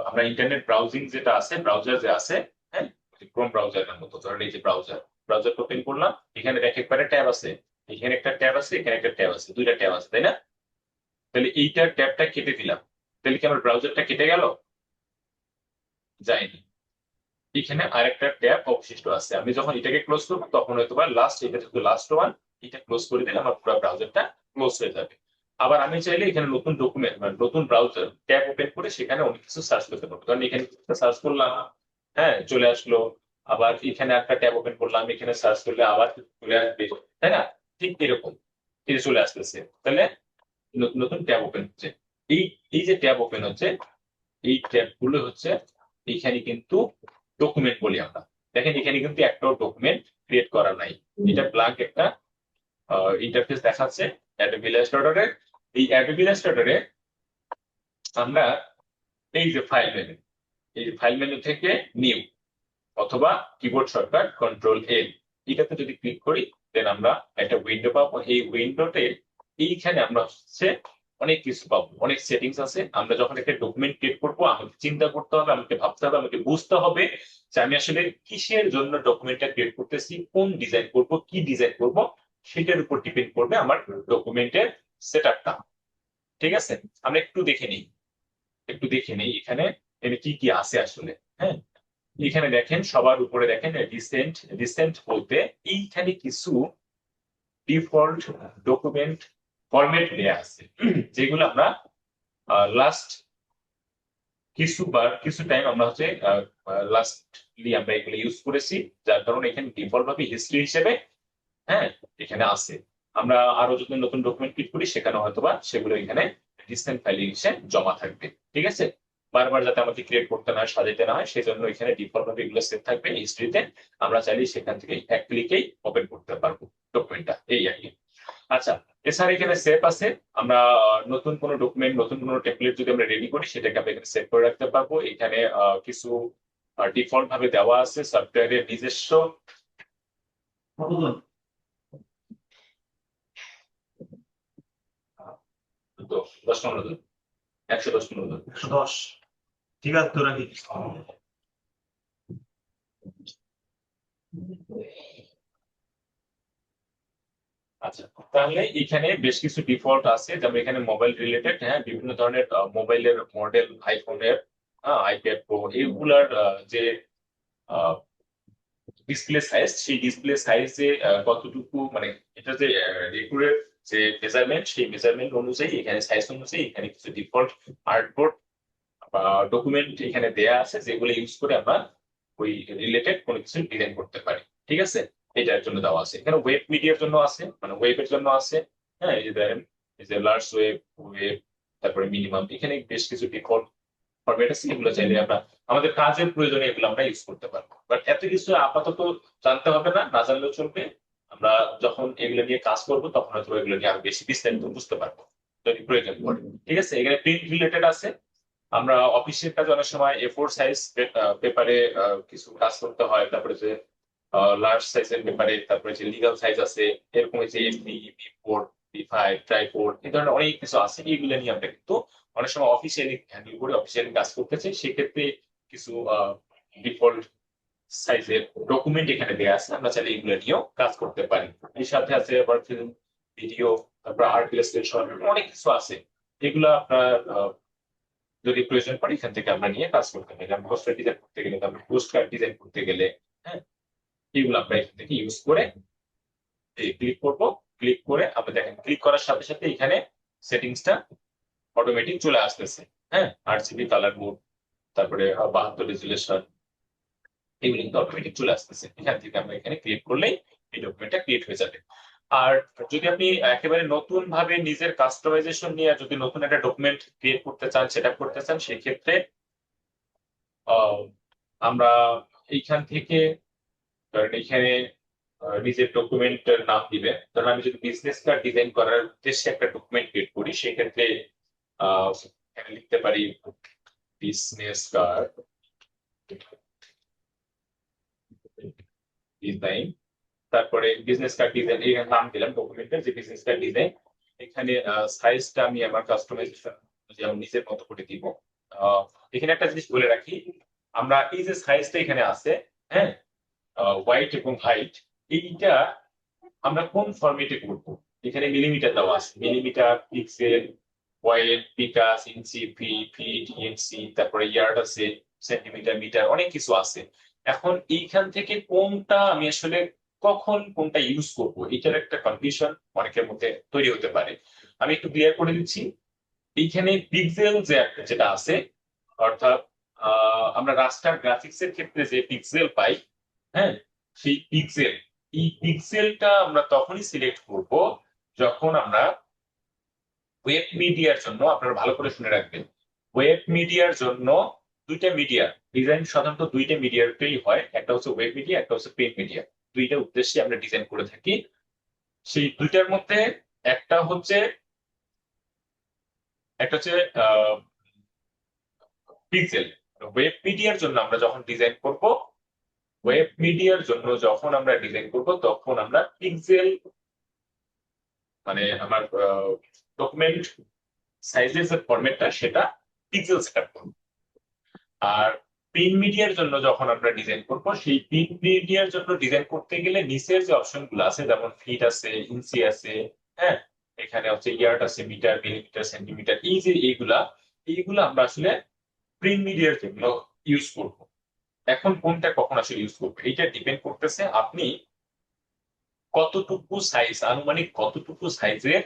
আমরা ইন্টারনেট ব্রাউজিং যেটা আছে, ব্রাউজার যে আছে, হ্যাঁ, ক্রোম ব্রাউজারের মতো ধরেন, এই যে ব্রাউজার ওপেন করলাম, এখানে দেখে একবারে ট্যাব আছে, এখানে একটা ট্যাব আছে, এখানে একটা ট্যাব আছে, দুইটা ট্যাব আছে, তাই না? তাহলে এইটার ট্যাবটা কেটে দিলাম, তাহলে কি আমার ব্রাউজারটা কেটে গেল? যায়নি। এখানে আরেকটা ট্যাব অবশিষ্ট আছে, আমি যখন এটাকে ক্লোজ করবো তখন হয়তো বা লাস্ট, এটা যেহেতু লাস্ট ওয়ান, এটা ক্লোজ করে দিলে আমার পুরো ব্রাউজারটা ক্লোজ হয়ে যাবে। আবার আমি চাইলে এখানে নতুন ডকুমেন্ট মানে নতুন ব্রাউজার ট্যাব ওপেন করে সেখানে অনেক কিছু সার্চ করতে পারবো। কারণ এখানে সার্চ করলাম, হ্যাঁ, চলে আসলো। আবার এখানে একটা ট্যাব ওপেন করলাম, এখানে সার্চ করলে আবার চলে আসবে, তাই না? ঠিক এরকম এটা চলে আসতেছে। তাহলে নতুন নতুন ট্যাব ওপেন হচ্ছে। এই এই যে ট্যাব ওপেন হচ্ছে, এই ট্যাব গুলো হচ্ছে এখানে কিন্তু ডকুমেন্ট বলি আমরা। দেখেন এখানে কিন্তু একটাও ডকুমেন্ট ক্রিয়েট করা নাই, এটা ব্ল্যাঙ্ক একটা ইন্টারফেস দেখাচ্ছে অ্যাডোবি ইলাস্ট্রেটরে। এই অ্যাডোবি ইলাস্ট্রেটরে আমরা এই যে ফাইল মেনু, এই ফাইল মেনু থেকে নিউ অথবা কিবোর্ড শর্টকাট কন্ট্রোল এল, এটাতে যদি ক্লিক করি দেন আমরা একটা উইন্ডো পাবো। এই উইন্ডোতে এইখানে আমরা হচ্ছে অনেক কিছু পাবো, অনেক সেটিংস আছে। আমরা যখন একটা ডকুমেন্ট ক্রিয়েট করবো আমাকে চিন্তা করতে হবে, আমাকে ভাবতে হবে, আমাকে বুঝতে হবে যে আমি আসলে কিসের জন্য ডকুমেন্টটা ক্রিয়েট করতেছি, কোন ডিজাইন করব, কি ডিজাইন করব, সেটার উপর ডিপেন্ড করবে আমার ডকুমেন্টের সেট আপটা। ঠিক আছে, আমরা একটু দেখে নেই এখানে কি কি আছে আসলে। হ্যাঁ, এখানে দেখেন সবার উপরে দেখেন রিসেন্ট বলতে এইখানে কিছু ডিফল্ট ডকুমেন্ট ফরম্যাট দেয়া আছে, যেগুলো আমরা লাস্ট কিছু টাইম আমরা হচ্ছে লাস্টলি আমরা এগুলো ইউজ করেছি, যার কারণে এখানে ডিফল্ট ভাবে হিস্ট্রি হিসেবে হ্যাঁ এখানে আছে। আমরা আরো যদি নতুন ডকুমেন্ট ক্লিক করি সেখানে হয়তোবা সেগুলো এখানে রিসেন্ট ফাইল হিসেবে জমা থাকবে। ঠিক আছে, বারবার যাতে আমাকে ক্রিয়েট করতে না হয়, সাজাইতে না হয়, সেই জন্য এখানে ডিফল্ট ভাবে এগুলো সেভ থাকবে হিস্ট্রিতে। আমরা চাইলে সেখান থেকে এক ক্লিকেই ওপেন করতে পারবো ডকুমেন্টটা, এই আর কি। আচ্ছা, এছাড়া এখানে সেভ আছে। আমরা নতুন কোনো ডকুমেন্ট, নতুন কোনো টেমপ্লেট যদি আমরা রেডি করি সেটাকে আমরা এখানে সেভ করে রাখতে পারবো। এখানে কিছু ডিফল্ট ভাবে দেওয়া আছে সফটওয়্যারের নিজস্ব তো 10-15 দিন, 110-15 দিন, 110। ঠিক আছে, তো রাখি। আচ্ছা, তাহলে এখানে বেশ কিছু ডিফল্ট আছে, যেমন এখানে মোবাইল রিলেটেড, হ্যাঁ বিভিন্ন ধরনের মোবাইলের মডেল, আইফোনের, আইপ্যাড প্রো, এগুলার যে ডিসপ্লে সাইজ, সেই ডিসপ্লে সাইজে কতটুকু মানে এটা যে রেগুলার যে মেজারমেন্ট, সেই মেজারমেন্ট অনুযায়ী এখানে সাইজ অনুযায়ী এখানে কিছু ডিফল্ট আর্টবোর্ড বা ডকুমেন্ট এখানে দেয়া আছে, যেগুলো ইউজ করে আমরা ওই রিলেটেড কোনো কিছু ডিজাইন করতে পারি। ঠিক আছে, এটার জন্য দেওয়া আছে। এখানে ওয়েব মিডিয়ার জন্য আছে, মানে ওয়েবের জন্য আছে। হ্যাঁ, এই যে দেখেন, এই যে লার্জ ওয়েব, তারপরে মিনিমাম, এখানে বেশ কিছু ডিফল্ট ফরম্যাট আছে। এগুলো চাইলে আমরা আমাদের কাজের প্রয়োজনে এগুলো আমরা ইউজ করতে পারবো। বাট এত কিছু আপাতত জানতে হবে না, না জানলেও চলবে। আমরা যখন এগুলো নিয়ে কাজ করবো তখন হয়তো এগুলো নিয়ে আরো বেশি বিস্তারিত বুঝতে পারবো যদি প্রয়োজন পড়ে। ঠিক আছে, এখানে প্রিন্ট রিলেটেড আছে। আমরা অফিসের কাজ অনেক সময় A4 সাইজ পেপারে কিছু কাজ করতে হয়, তারপরে যে লার্জ সাইজের পেপারে, তারপরে যে লিগাল সাইজ আছে, এরকম যে A3, B4, B5, ট্রাইপোড, এই ধরনের অনেক কিছু আছে। এইগুলো নিয়ে আমরা কিন্তু অনেক সময় অফিসিয়ালি হ্যান্ডেল করে অফিসিয়ালি কাজ করতেছি, সেক্ষেত্রে কিছু ডিফল্ট সাইজের ডকুমেন্ট এখানে দেওয়া আছে, আমরা চাইলে এগুলো নিয়েও কাজ করতে পারি। এর সাথে আছে আবার ফিল্ম, ভিডিও, তারপর আর্ট ইলাস্ট্রেশন, অনেক কিছু আছে। এগুলো আপনার যদি প্রয়োজন পড়ে এখান থেকে আমরা নিয়ে কাজ করতে পারি। আমরা পোস্টার ডিজাইন করতে গেলে, তারপর পোস্ট কার্ড ডিজাইন করতে গেলে, হ্যাঁ এগুলো আমরা এখান থেকে ইউজ করে ক্লিক করব। ক্লিক করে আমরা দেখেন, ক্লিক করার সাথে সাথে এখানে সেটিংসটা অটোমেটিক চলে আসতেছে। হ্যাঁ, RGB কালার মোড, তারপরে 72 রেজুলেশন, এগুলো কিন্তু অটোমেটিক চলে আসতেছে। এখান থেকে আমরা এখানে ক্লিক করলেই এই ডকুমেন্টটা ক্রিয়েট হয়ে যাবে। আর যদি আপনি একেবারে নতুন ভাবে নিজের কাস্টমাইজেশন নিয়ে যদি নতুন একটা ডকুমেন্ট ক্রিয়েট করতে চান, সেটা করতে চান, সেক্ষেত্রে আমরা এইখান থেকে ধরেন এখানে নিজের ডকুমেন্টের নাম দিবেন। ধরেন আমি যদি বিজনেস কার্ড ডিজাইন করার উদ্দেশ্যে একটা ডকুমেন্ট ক্রিয়েট করি, সেক্ষেত্রে এখানে লিখতে পারি বিজনেস কার্ড ডিজাইন, তারপরে বিজনেস কার্ড ডিজাইন এর নাম দিলাম ডকুমেন্টের, যে বিজনেস কার্ড ডিজাইন। এখানে সাইজটা আমি আমার কাস্টমাইজেশন যেমন নিজের মতো করে দিব। এখানে একটা জিনিস বলে রাখি, আমরা এই যে সাইজটা এখানে আছে, হ্যাঁ হোয়াইট এবং হাইট, এইটা আমরা কোন ফরম্যাটে করব? এখানে মিলিমিটার দেওয়া আছে, মিলিমিটার, পিক্সেল, পয়েন্ট, পিকাস, ইঞ্চি, ফিট, ইএনসি, তারপরে ইয়ার্ড আছে, সেন্টিমিটার, মিটার, অনেক কিছু আছে। এখন এইখান থেকে কোনটা আমি আসলে কখন কোনটা ইউজ করব, এটার একটা কনফিউশন অনেকের মধ্যে তৈরি হতে পারে। আমি একটু ক্লিয়ার করে দিচ্ছি। এইখানে পিক্সেল যেটা আছে, অর্থাৎ আমরা রাস্টার গ্রাফিক্স এর ক্ষেত্রে যে পিক্সেল পাই, হ্যাঁ সেই এই পিক্সেলটা আমরা তখনই সিলেক্ট করব যখন আমরা ওয়েব মিডিয়ার জন্য, আপনারা ভালো করে শুনে রাখবেন, ওয়েব মিডিয়ার জন্য দুইটা মিডিয়া ডিজাইন সাধারণত দুইটা মিডিয়াতেই হয়, একটা হচ্ছে ওয়েব মিডিয়া, একটা হচ্ছে প্রিন্ট মিডিয়া। দুইটা উদ্দেশ্যে আমরা ডিজাইন করে থাকি। সেই দুইটার মধ্যে একটা হচ্ছে পিক্সেল। ওয়েব মিডিয়ার জন্য আমরা যখন ডিজাইন করব, ওয়েব মিডিয়ার জন্য যখন আমরা ডিজাইন করব তখন আমরা পিক্সেল মানে আমার ডকুমেন্ট সাইজের যে ফরম্যাটটা সেটা পিক্সেল সেটআপ করব। আর প্রিন্ট মিডিয়ার জন্য যখন আমরা ডিজাইন করব সেই প্রিন্ট মিডিয়ার জন্য ডিজাইন করতে গেলে নিচের যে অপশনগুলো আছে যেমন ফিট আছে, ইঞ্চি আছে, হ্যাঁ, এখানে হচ্ছে ইয়ার্ড আছে, মিটার, মিলিমিটার, সেন্টিমিটার, এই যে এইগুলা আমরা আসলে প্রিন্ট মিডিয়ার জন্য ইউজ করব। এখন কোনটা কখন আসলে ইউজ করবো এটা ডিপেন্ড করতেছে আপনি কতটুকু সাইজ, আনুমানিক কতটুকু সাইজের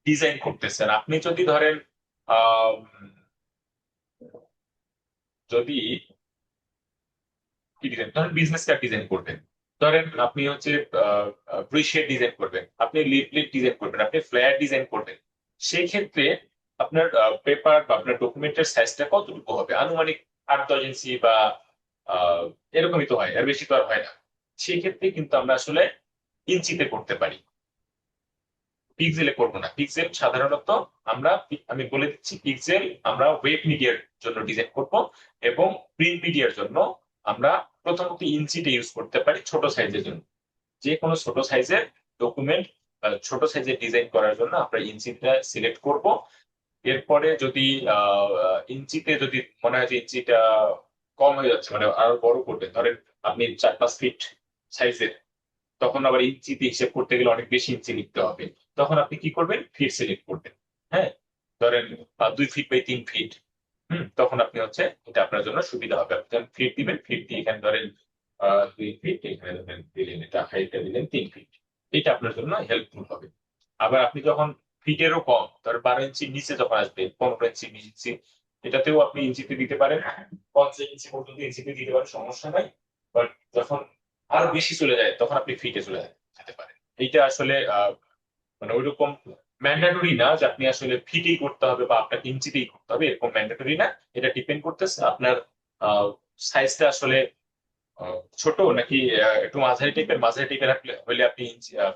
ডিজাইন করতেছেন। আপনি যদি ধরেন যদি কি ডিজাইন ধরেন বিজনেস কার্ড ডিজাইন করবেন, ধরেন আপনি হচ্ছে ব্রোশিয়ার ডিজাইন করবেন, আপনি লিফলেট ডিজাইন করবেন, আপনি ফ্লায়ার ডিজাইন করবেন, সেই ক্ষেত্রে আপনার পেপার বা আপনার ডকুমেন্টের সাইজটা কতটুকু হবে? আনুমানিক 8-10 ইঞ্চি বা এরকমই তো হয়, এর বেশি তো আর হয় না। সেই ক্ষেত্রে কিন্তু আমরা আসলে ইঞ্চিতে করতে পারি, পিক্সেলে করবো না। পিক্সেল সাধারণত আমি বলে দিচ্ছি, পিক্সেল আমরা ওয়েব মিডিয়ার জন্য ডিজাইন করব এবং প্রিন্ট মিডিয়ার জন্য আমরা প্রথমত ইঞ্চিটা ইউজ করতে পারি ছোট সাইজের জন্য। যে কোনো ছোট সাইজের ডকুমেন্ট ছোট সাইজের ডিজাইন করার জন্য আমরা ইঞ্চিটা সিলেক্ট করব। এরপরে যদি ইঞ্চিতে যদি মনে হয় যে ইঞ্চিটা কম হয়ে যাচ্ছে, মানে আরো বড় করবেন, ধরেন আপনি 4-5 ফিট সাইজের, তখন আবার ইঞ্চিতে হিসেব করতে গেলে অনেক বেশি ইঞ্চি লিখতে হবে, তখন আপনি কি করবেন? ফিট সিলেক্ট করবেন। হ্যাঁ, ধরেন 2 ফিট বাই 3 ফিট, তখন আপনি হচ্ছে এটা আপনার জন্য সুবিধা হবে। আপনি যখন ফিট দিবেন, ফিট দিয়ে এখানে ধরেন 2 ফিট, এখানে ধরেন দিলেন, এটা হাইটটা দিলেন 3 ফিট, এটা আপনার জন্য হেল্পফুল হবে। আবার আপনি যখন ফিটেরও কম, ধর 12 ইঞ্চির নিচে যখন আসবে, 15 ইঞ্চি, 20 ইঞ্চি, এটাতেও আপনি ইঞ্চিতে দিতে পারেন, 50 ইঞ্চি পর্যন্ত ইঞ্চিতে দিতে পারেন, সমস্যা নাই। বাট যখন আরো বেশি চলে যায় তখন আপনি ফিটে চলে যেতে পারেন। এইটা আসলে মানে ওইরকম ম্যান্ডেটরি না যে আপনি আসলে ফিটেই করতে হবে বা আপনাকে ইঞ্চিতেই করতে হবে, এরকম ম্যান্ডেটরি না। এটা ডিপেন্ড করতেছে আপনার সাইজটা আসলে ছোট নাকি একটু মাঝারি টাইপের হলে আপনি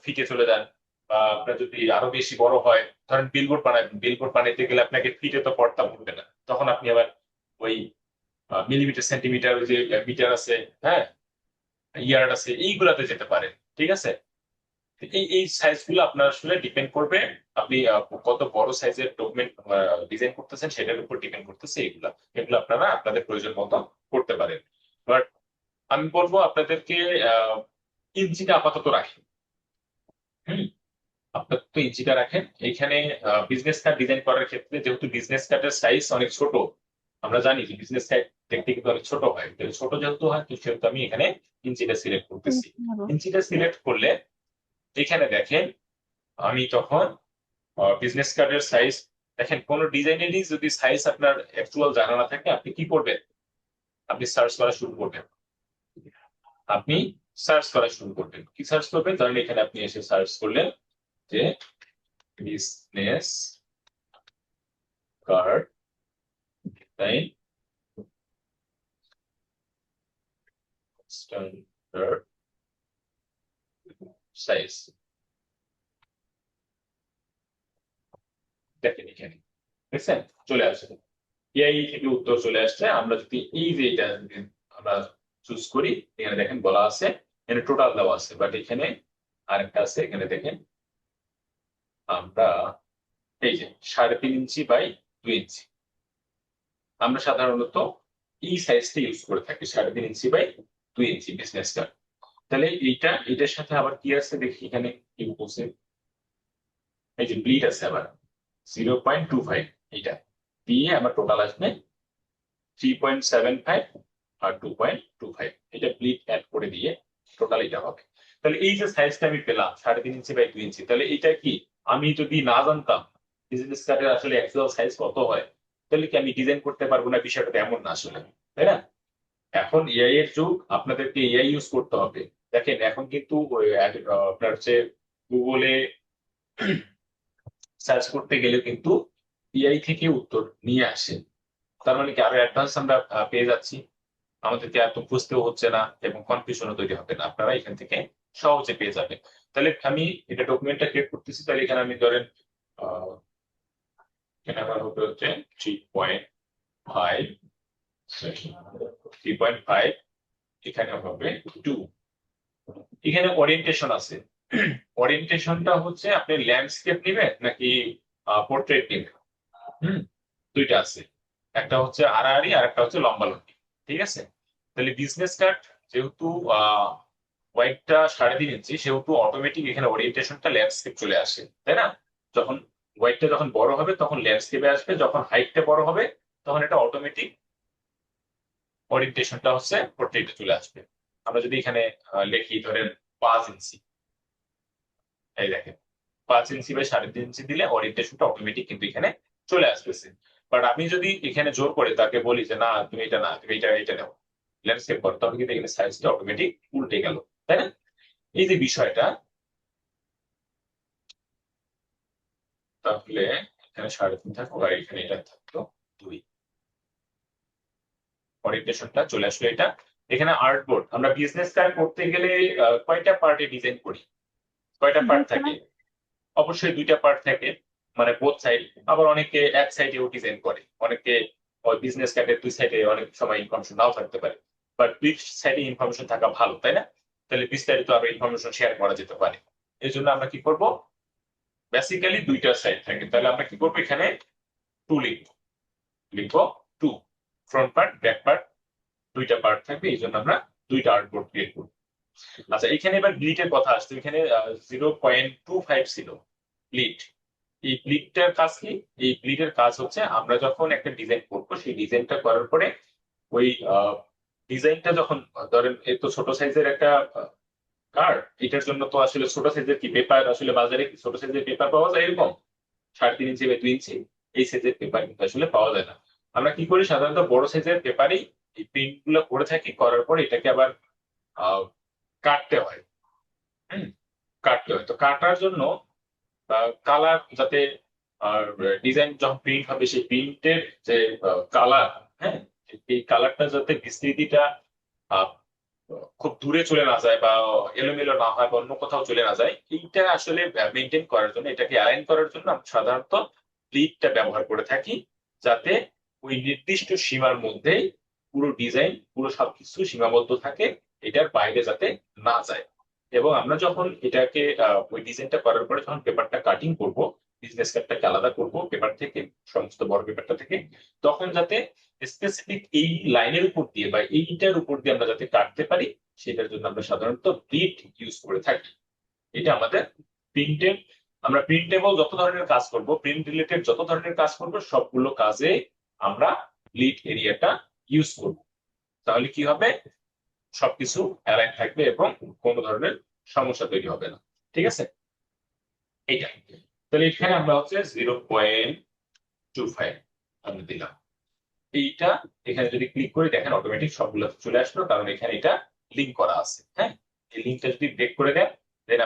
ফিটে চলে যান। বা আপনার যদি আরো বেশি বড় হয়, ধরেন বিলবোর্ড বানাবেন, বিলবোর্ড বানাইতে গেলে আপনাকে ফিটে তো পড়তা পড়বে না, তখন আপনি আবার ওই মিলিমিটার, সেন্টিমিটার, ওই যে মিটার আছে, হ্যাঁ, ইয়ার্ড আছে, এইগুলাতে যেতে পারে। ঠিক আছে, এই সাইজ গুলো আপনার আসলে ডিপেন্ড করবে আপনি কত বড় সাইজের ডকুমেন্ট ডিজাইন করতেছেন সেটার উপর ডিপেন্ড করতেছে। এগুলো আপনারা আপনাদের প্রয়োজন মতো করতে পারেন। বাট আমি বলবো আপনাদেরকে ইঞ্চিটা আপাতত রাখেন। আপাতত ইঞ্চিটা রাখেন। এইখানে বিজনেস কার্ড ডিজাইন করার ক্ষেত্রে যেহেতু বিজনেস কার্ডের সাইজ অনেক ছোট, আমরা জানি যে বিজনেস কার্ড দেখতে কিন্তু অনেক ছোট হয়, ছোট যেহেতু হয় সেহেতু আমি এখানে ইঞ্চিটা সিলেক্ট করতেছি। ইঞ্চিটা সিলেক্ট করলে এখানে দেখেন আমি তখন বিজনেস কার্ডের সাইজ দেখেন, কোন ডিজাইনেরই যদি সাইজ আপনার অ্যাকচুয়াল জানা না থাকে আপনি কি করবেন? আপনি সার্চ করা শুরু করবেন। কি সার্চ করবেন? ধরেন এখানে আপনি এসে সার্চ করলেন যে business card design standard size, দেখেন এখানে দেখছেন চলে আসছে, এই থেকে উত্তর চলে আসছে। আমরা যদি এই যে এটা আমরা চুজ করি, এখানে দেখেন বলা আছে, এখানে টোটাল দেওয়া আছে, বাট এখানে আরেকটা আছে, এখানে দেখেন আমরা এই যে 3.5 ইঞ্চি বাই 2 ইঞ্চি, আমরা সাধারণত এই সাইজটা ইউজ করে থাকি, 3.5 inch by 2 inch business card. তাহলে এটার সাথে আবার কি আছে দেখি, এখানে কি বলছে, এই যে ব্লিড আছে আবার 0.25, এটা দিয়ে আমার টোটাল আসবে 3.75 আর 2.25, এটা ব্লিড অ্যাড করে দিয়ে টোটাল এটা হবে। তাহলে এই যে সাইজটা আমি পেলাম 3.5 ইঞ্চি বাই 2 ইঞ্চি, তাহলে এটা কি আমি যদি না জানতাম বিজনেস কার্ডের আসলে অ্যাকচুয়াল সাইজ কত হয়, তাহলে কি আমি ডিজাইন করতে পারবো না? বিষয়টা এমন না আসলে, তাই না? এখন এআই এর যুগ, আপনাদেরকে এআই ইউজ করতে হবে। দেখেন এখন কিন্তু আপনার হচ্ছে গুগলে সার্চ করতে গেলে কিন্তু এআই থেকে উত্তর নিয়ে আসে। তার মানে কি আরো অ্যাডভান্স আমরা পেয়ে যাচ্ছি, আমাদেরকে এত বুঝতেও হচ্ছে না এবং কনফিউশনও তৈরি হবে না, আপনারা এখান থেকে সহজে পেয়ে যাবেন। তাহলে আমি এটা ডকুমেন্টটা ক্রিয়েট করতেছি, তাহলে এখানে আমি ধরেন এখানে আমার হবে হচ্ছে 3.5 এখানে হবে 2। এখানে ওরিয়েন্টেশন আছে। ওরিয়েন্টেশনটা হচ্ছে আপনি ল্যান্ডস্কেপ নেবেন নাকি পোর্ট্রেট নেবেন। হুম, দুইটা আছে, একটা হচ্ছে আড়াআড়ি আর একটা হচ্ছে লম্বালম্বি। ঠিক আছে, তাহলে বিজনেস কার্ড যেহেতু হোয়াইটটা 3.5 ইঞ্চি, সেহেতু অটোমেটিক এখানে ওরিয়েন্টেশনটা ল্যান্ডস্কেপ চলে আসে, তাই না? যখন হোয়াইটটা যখন বড় হবে তখন ল্যান্ডস্কেপে আসবে, যখন হাইটটা বড় হবে তখন এটা অটোমেটিক ওরিয়েন্টেশনটা হচ্ছে পোর্ট্রেটে চলে আসবে। আমরা যদি এখানে লিখি ধরেন 5 ইঞ্চি, এই দেখেন 5 ইঞ্চি বা 3.5 ইঞ্চি দিলে ওরিয়েন্টেশনটা অটোমেটিক কিন্তু এখানে চলে আসতেছে। বাট আমি যদি এখানে জোর করে তাকে বলি যে না তুমি এটা না, তুমি এটা নাও, ল্যান্ডস্কেপ করো, তবে কিন্তু এখানে সাইজটা অটোমেটিক উল্টে গেল, তাই না? এই যে বিষয়টা, তাহলে এখানে 3.5 থাকতো আর এখানে এটা থাকতো 2। ওরিয়েন্টেশনটা চলে আসলো এটা। এখানে আর্টবোর্ড, আমরা বিজনেস কার্ড করতে গেলে কয়টা পার্টে ডিজাইন করি, কয়টা পার্ট দুইটা। থাকে? অবশ্যই 2টা পার্ট থাকে, মানে বোথ সাইড। আবার অনেকে এক সাইডেও ডিজাইন করে, অনেকে বিজনেস কার্ডের 2 সাইডে অনেক সময় ইনফরমেশন নাও থাকতে পারে, বাট 2 সাইডে ইনফরমেশন থাকা ভালো, তাই না? তাহলে বিস্তারিত আরো ইনফরমেশন শেয়ার করা যেতে পারে। এই জন্য আমরা কি করব, বেসিক্যালি 2টা সাইড থাকে, তাহলে আমরা কি করবো এখানে 2 লিখবো, লিখবো 2। ফ্রন্ট পার্ট ব্যাক পার্ট 2টা পার্ট থাকবে, এই জন্য আমরা 2টা আর্টবোর্ড ক্রিয়েট করবো। আচ্ছা, এখানে এবার ব্লিটের কথা আসছে। এখানে 0.25 ছিল ব্লিট। এই ব্লিডটার কাজ কি? এই ব্লিডের কাজ হচ্ছে আমরা যখন একটা ডিজাইন করবো, সেই ডিজাইনটা করার পরে ওই ডিজাইনটা যখন ধরেন এত ছোট সাইজের একটা কার্ড, এটার জন্য তো আসলে ছোট সাইজের কি পেপার, আসলে বাজারে কি ছোট সাইজের পেপার পাওয়া যায় এরকম 3.5 ইঞ্চি বা 2 ইঞ্চি? এই সাইজের পেপার কিন্তু আসলে পাওয়া যায় না। আমরা কি করি, সাধারণত বড় সাইজের পেপারেই এই প্রিন্ট গুলো করে থাকি, করার পর এটাকে আবার কাটতে হয়। কাটতে হয়, তো কাটার জন্য কালার যাতে, আর ডিজাইন যখন প্রিন্ট হবে সেই প্রিন্টের যে কালার, হ্যাঁ, এই কালারটা যাতে বিস্তৃতিটা আহ, খুব দূরে চলে না যায় বা এলোমেলো না হয় বা অন্য কোথাও চলে না যায়, এইটা আসলে মেনটেন করার জন্য, এটাকে অ্যালাইন করার জন্য আমরা সাধারণত ব্লিডটা ব্যবহার করে থাকি, যাতে ওই নির্দিষ্ট সীমার মধ্যে পুরো ডিজাইন পুরো সবকিছু সীমাবদ্ধ থাকে, এটার বাইরে যাতে না যায়। এবং আমরা যখন এটাকে ওই ডিজাইনটা করার পরে যখন পেপারটা কাটিং করব, বিজনেস কার্ডটাকে আলাদা করব পেপার থেকে, সমস্ত বড় পেপারটা থেকে, তখন যাতে স্পেসিফিক এই লাইনের উপর দিয়ে বা এইটার উপর দিয়ে আমরা যাতে কাটতে পারি, সেটার জন্য আমরা সাধারণত ব্লিড ইউজ করে থাকি। এটা আমাদের প্রিন্টের, আমরা প্রিন্টেবল যত ধরনের কাজ করব, প্রিন্ট রিলেটেড যত ধরনের কাজ করব, সবগুলো কাজে আমরা ব্লিড এরিয়াটা ইউজ করব। তাহলে কি হবে, সবকিছু অ্যালাইন থাকবে এবং কোনো ধরনের সমস্যা তৈরি হবে না। ঠিক আছে, এইটা। তাহলে এখানে আমরা হচ্ছে 0.25 আমরা দিলাম। এইটা এখানে যদি ক্লিক করে দেখেন অটোমেটিক সবগুলো চলে আসলো, কারণ এখানে এটা লিঙ্ক করা আছে। হ্যাঁ, এই লিঙ্কটা যদি ব্রেক করে দেন, দেন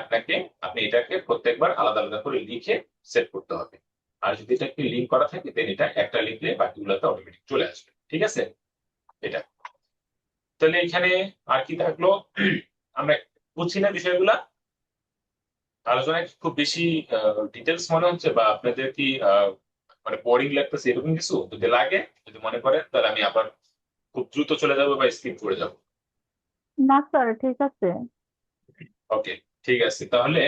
আপনি এটাকে প্রত্যেকবার আলাদা আলাদা করে লিখে সেট করতে হবে। আর যদি এটা একটি লিঙ্ক করা থাকে, দেন এটা একটা লিখলে বাকিগুলোতে অটোমেটিক চলে আসবে। ঠিক আছে, এটা। তাহলে এখানে আর কি থাকলো, আমরা বুঝছি না বিষয়গুলা, আলোচনায় খুব বেশি ডিটেলস মনে হচ্ছে বা আপনাদের কি মানে বোরিং লাগতেছে, এরকম কিছু যদি লাগে, যদি মনে করেন, তাহলে আমি আবার খুব দ্রুত চলে যাবো বা স্কিপ করে যাবো। না স্যার, ঠিক আছে। ওকে, ঠিক আছে। তাহলে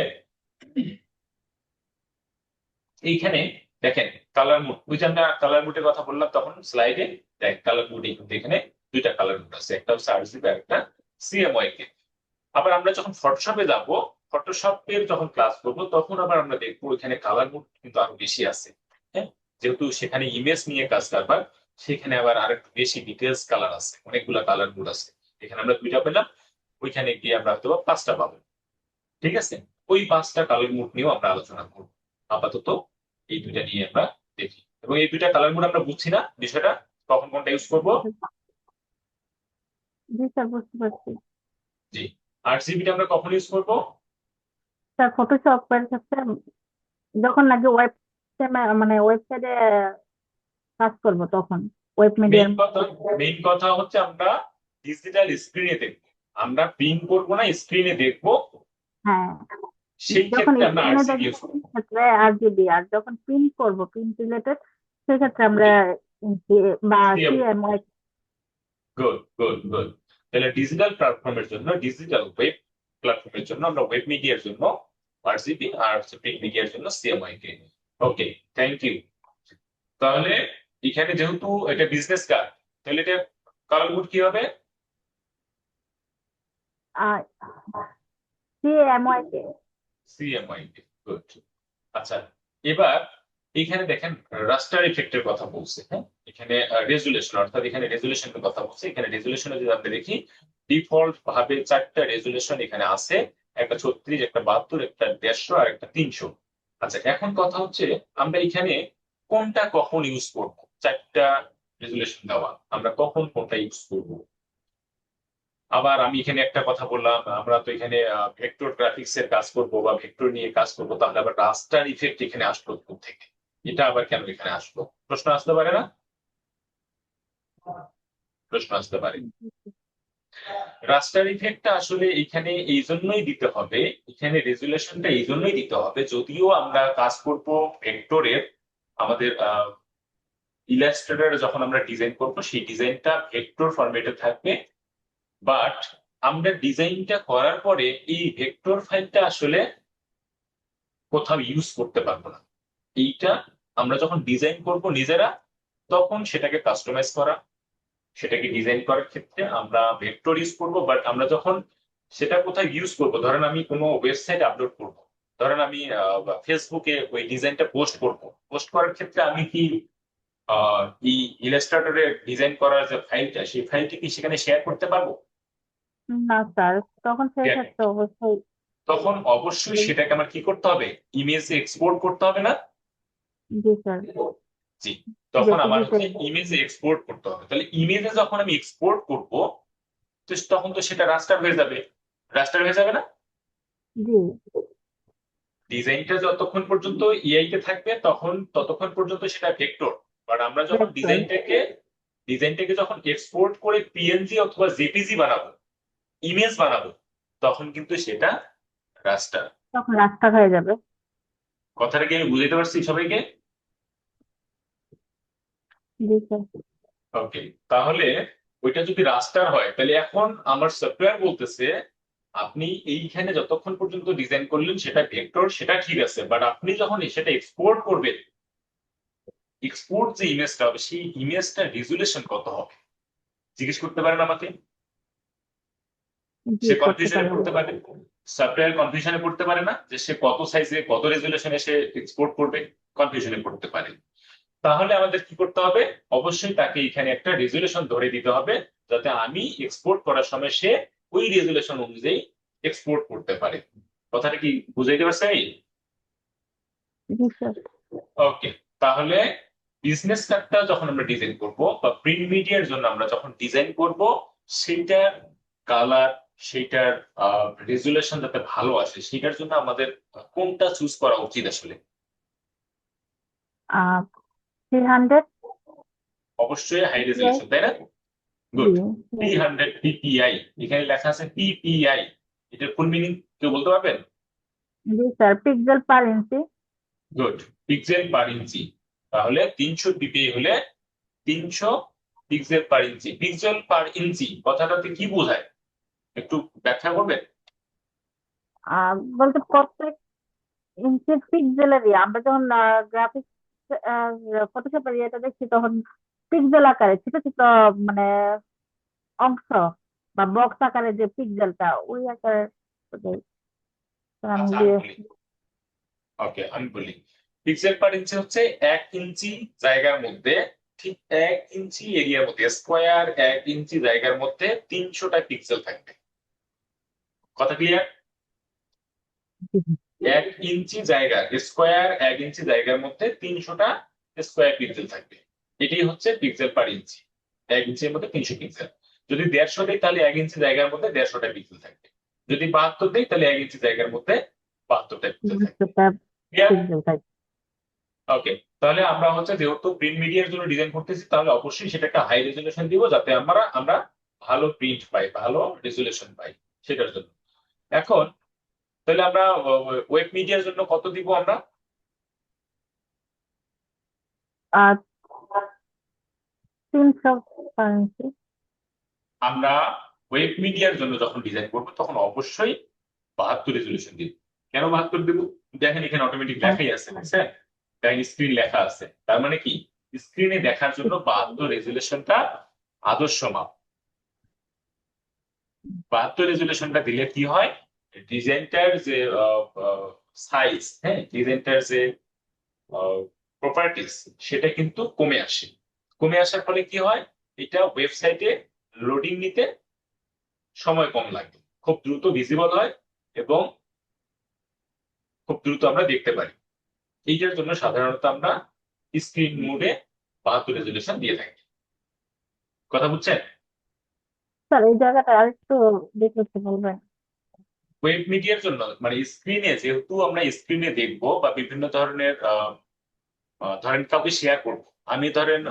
এইখানে দেখেন কালার মুড, ওই যে আমরা কালার মুডের কথা বললাম তখন স্লাইডে, দেখ কালার মুড কিন্তু এখানে 2টা কালার মুড আছে, একটা হচ্ছে আরজিবি আর একটা সিএমওয়াই কে। আবার আমরা যখন ফটোশপে যাব, ফটোশপের যখন ক্লাস করব, তখন আবার আমরা দেখবো এখানে কালার মুড কিন্তু আরো বেশি আছে। হ্যাঁ, যেহেতু সেখানে ইমেজ নিয়ে কাজ কারবার, সেখানে আবার আরেকটু বেশি ডিটেলস কালার আছে, অনেকগুলা কালার মুড আছে। এখানে আমরা 2টা পেলাম, ওইখানে গিয়ে আমরা হয়তো 5টা পাবো। ঠিক আছে, ওই 5টা কালার মুড নিয়েও আমরা আলোচনা করব। আপাতত এই 2টা নিয়ে আমরা দেখি, এবং এই 2টা কালার মুড আমরা বুঝছি না বিষয়টা, কখন কোনটা ইউজ করব। জি স্যার, বুঝতে পারছি। জি, আরজিবিটা আমরা কখন ইউজ করব? স্যার ফটোশপ এর ক্ষেত্রে যখন লাগে ওয়েব, মানে ওয়েবসাইটে কাজ করব তখন, ওয়েব মিডিয়ার। মেইন কথা হচ্ছে আমরা ডিজিটাল স্ক্রিনে দেখবো, আমরা প্রিন্ট করব না, স্ক্রিনে দেখবো। হ্যাঁ, সেই যখন ক্ষেত্রে আমরা স্ক্রিনে আরজিবি ইউজ দেখবো করব। সেক্ষেত্রে আরজিবি, আর যখন প্রিন্ট করব প্রিন্ট রিলেটেড সেক্ষেত্রে আমরা বা CM, CMY. Good good good. তাহলে ডিজিটাল প্ল্যাটফর্মের জন্য, ডিজিটাল ওয়েব প্ল্যাটফর্মের জন্য আমরা ওয়েব মিডিয়ার জন্য আরজিপি, আর প্রিন্ট মিডিয়ার জন্য সিএমওয়াইকে। Okay, thank you. তাহলে এখানে যেহেতু এটা বিজনেস কার্ড, তাহলে এটা কালার কোড কি হবে? আর CMYK। সিএমওয়াইকে। গুড। আচ্ছা, এবার এখানে দেখেন রাস্টার ইফেক্টের কথা বলছে। হ্যাঁ, এখানে রেজুলেশন, অর্থাৎ এখানে রেজুলেশনের কথা বলছে। এখানে রেজুলেশনে যদি আমরা দেখি, ডিফল্ট ভাবে 4টা রেজুলেশন এখানে আছে, একটা 36, একটা 72, একটা 150 আর একটা 300। আচ্ছা, এখন কথা হচ্ছে আমরা এখানে কোনটা কখন ইউজ করব? 4টা রেজুলেশন দেওয়া, আমরা কখন কোনটা ইউজ করব? আবার আমি এখানে একটা কথা বললাম, আমরা তো এখানে ভেক্টর গ্রাফিক্স এর কাজ করব বা ভেক্টর নিয়ে কাজ করব, তাহলে আবার রাস্টার ইফেক্ট এখানে আসলো কোথা থেকে? এটা আবার কেন এখানে আসলো? প্রশ্ন আসতে পারে না? প্রশ্ন আসতে পারে। রাস্টার ইফেক্টটা আসলে এখানে এই জন্যই দিতে হবে, এখানে রেজুলেশনটা এই জন্যই দিতে হবে, যদিও আমরা কাজ করব ভেক্টরের, আমাদের ইলাস্ট্রেটরে যখন আমরা ডিজাইন করব সেই ডিজাইনটা ভেক্টর ফরম্যাটে থাকবে, বাট আমরা ডিজাইনটা করার পরে এই ভেক্টর ফাইলটা আসলে কোথাও ইউজ করতে পারবো না। এইটা আমরা যখন ডিজাইন করব নিজেরা, তখন সেটাকে কাস্টমাইজ করা, সেটাকে ডিজাইন করার ক্ষেত্রে আমরা ভেক্টর ইউজ করব। বাট আমরা যখন সেটা কোথায় ইউজ করব, ধরেন আমি কোনো ওয়েবসাইট আপলোড করব, ধরেন আমি ফেসবুকে ওই ডিজাইনটা পোস্ট করব, পোস্ট করার ক্ষেত্রে আমি কি এই ইলাস্ট্রেটরে ডিজাইন করার যে ফাইলটা, সেই ফাইলটি কি সেখানে শেয়ার করতে পারবো? না স্যার, তখন সেক্ষেত্রে অবশ্যই তখন অবশ্যই সেটাকে আমার কি করতে হবে? ইমেজে এক্সপোর্ট করতে হবে না? জি স্যার। জি, তখন জি আমার স্যার। হচ্ছে ইমেজে এক্সপোর্ট করতে হবে। তাহলে ইমেজে যখন আমি এক্সপোর্ট করব, তো তখন তো সেটা রাস্টার হয়ে যাবে। রাস্টার হয়ে যাবে না? জি ডিজাইনটা যতক্ষণ পর্যন্ত ইআই তে থাকবে, ততক্ষণ পর্যন্ত সেটা ভেক্টর। বাট আমরা যখন Vector। ডিজাইনটাকে যখন এক্সপোর্ট করে পিএনজি অথবা জেপিজি বানাবো, ইমেজ বানাবো, তখন কিন্তু সেটা রাস্টার। তখন রাস্তা হয়ে যাবে। কথাটা কি আমি বুঝাইতে পারছি সবাইকে? জি স্যার। ওকে, তাহলে ওইটা যদি রাস্টার হয়, তাহলে এখন আমার সফটওয়্যার বলতেছে আপনি এইখানে যতক্ষণ পর্যন্ত ডিজাইন করলেন সেটা ভেক্টর, সেটা ঠিক আছে, বাট আপনি যখন সেটা এক্সপোর্ট করবেন, এক্সপোর্ট যে ইমেজটা হবে, সেই ইমেজটার রেজুলেশন কত হবে জিজ্ঞেস করতে পারেন আমাকে। জি সে করতে কনফিউশনে পারবো। পড়তে পারে, সফটওয়্যার কনফিউশনে পড়তে পারে না, যে সে কত সাইজে কত রেজুলেশনে সে এক্সপোর্ট করবে, কনফিউশনে পড়তে পারে। তাহলে আমাদের কি করতে হবে? অবশ্যই তাকে এখানে একটা রেজুলেশন ধরে দিতে হবে, যাতে আমি এক্সপোর্ট করার সময় সে ওই রেজুলেশন অনুযায়ী এক্সপোর্ট করতে পারে। কথাটা কি বুঝাইতে পারছি আমি? জি স্যার। ওকে, তাহলে বিজনেস কার্ডটা যখন আমরা ডিজাইন করব বা প্রিন্ট মিডিয়ার জন্য আমরা যখন ডিজাইন করব, সেটার কালার, সেটার রেজুলেশন যাতে ভালো আসে, সেটার জন্য আমাদের কোনটা চুজ করা উচিত আসলে? 300। অবশ্যই হাই রেজুলেশন, তাই না? গুড। জি 300 পিপিআই, এখানে লেখা আছে পিপিআই, এটার ফুল মিনিং কেউ বলতে পারবেন? জি স্যার, পিক্সেল পার ইঞ্চি। গুড, পিক্সেল পার ইঞ্চি। তাহলে 300 পিপিআই হলে 300 পিক্সেল পার ইঞ্চি। পিক্সেল পার ইঞ্চি কথাটাতে কি বোঝায়, একটু ব্যাখ্যা করবেন? বলতে প্রত্যেক ইঞ্চির পিক্সেলেরই, আমরা যখন গ্রাফিক্স ফটোশপের ইয়েটা দেখছি, তখন পিক্সেল আকারে ছোট ছোট মানে অংশ বা বক্স আকারে যে পিক্সেলটা, ওই আকারে বোঝাই। তো আমি আচ্ছা, দিয়ে আমি বলি পিক্সেল পার ইঞ্চি হচ্ছে 1 ইঞ্চি জায়গার মধ্যে, ঠিক 1 ইঞ্চি এরিয়ার মধ্যে, স্কোয়ার 1 ইঞ্চি জায়গার মধ্যে 300টা পিক্সেল থাকবে। কথা ক্লিয়ার? 1 ইঞ্চি জায়গা, স্কোয়ার 1 ইঞ্চি জায়গার মধ্যে 300টা স্কোয়ার পিক্সেল থাকবে, এটাই হচ্ছে পিক্সেল পার ইঞ্চি। 1 ইঞ্চির মধ্যে 300 পিক্সেল। যদি 150 দেয়, তাহলে 1 ইঞ্চি জায়গার মধ্যে 150টা পিক্সেল থাকবে। যদি 72 দেয়, তাহলে 1 ইঞ্চি জায়গার মধ্যে 72টা পিক্সেল থাকবে। পিক্সেল থাকবে। ওকে, তাহলে আমরা হচ্ছে যেহেতু প্রিন্ট মিডিয়ার জন্য ডিজাইন করতেছি, তাহলে অবশ্যই সেটা একটা হাই রেজুলেশন দিব, যাতে আমরা ভালো প্রিন্ট পাই, ভালো রেজুলেশন পাই সেটার জন্য। এখন তাহলে আমরা ওয়েব মিডিয়ার জন্য কত দিব আমরা? 300 পার ইঞ্চি। আমরা ওয়েব মিডিয়ার জন্য যখন ডিজাইন করবো তখন অবশ্যই 72 রেজলিউশন দিব। কেন 72 দেব? দেখেন এখানে অটোমেটিক লেখাই আছে, স্যার দেখেন স্ক্রিন লেখা আছে, তার মানে কি স্ক্রিনে দেখার জন্য 72 রেজলিউশনটা আদর্শ মাপ। 72 রেজলিউশনটা দিলে কি হয়, ডিজাইনটার যে সাইজ, হ্যাঁ ডিজাইনটার যে প্রপার্টিস সেটা কিন্তু কমে আসে। কমে আসার ফলে কি হয়, এটা ওয়েবসাইটে লোডিং নিতে সময় কম লাগে, খুব দ্রুত ভিজিবল হয় এবং খুব দ্রুত আমরা দেখতে পারি। এইটার জন্য সাধারণত আমরা স্ক্রিন মোডে 72 রেজলিউশন দিয়ে থাকি। কথা বুঝছেন? স্যার এই জায়গাটা আরেকটু দেখতে বলবেন। ওয়েব মিডিয়ার জন্য মানে স্ক্রিনে, যেহেতু আমরা স্ক্রিনে দেখবো বা বিভিন্ন ধরনের ধরেন কাউকে শেয়ার করবো, আমি ধরেন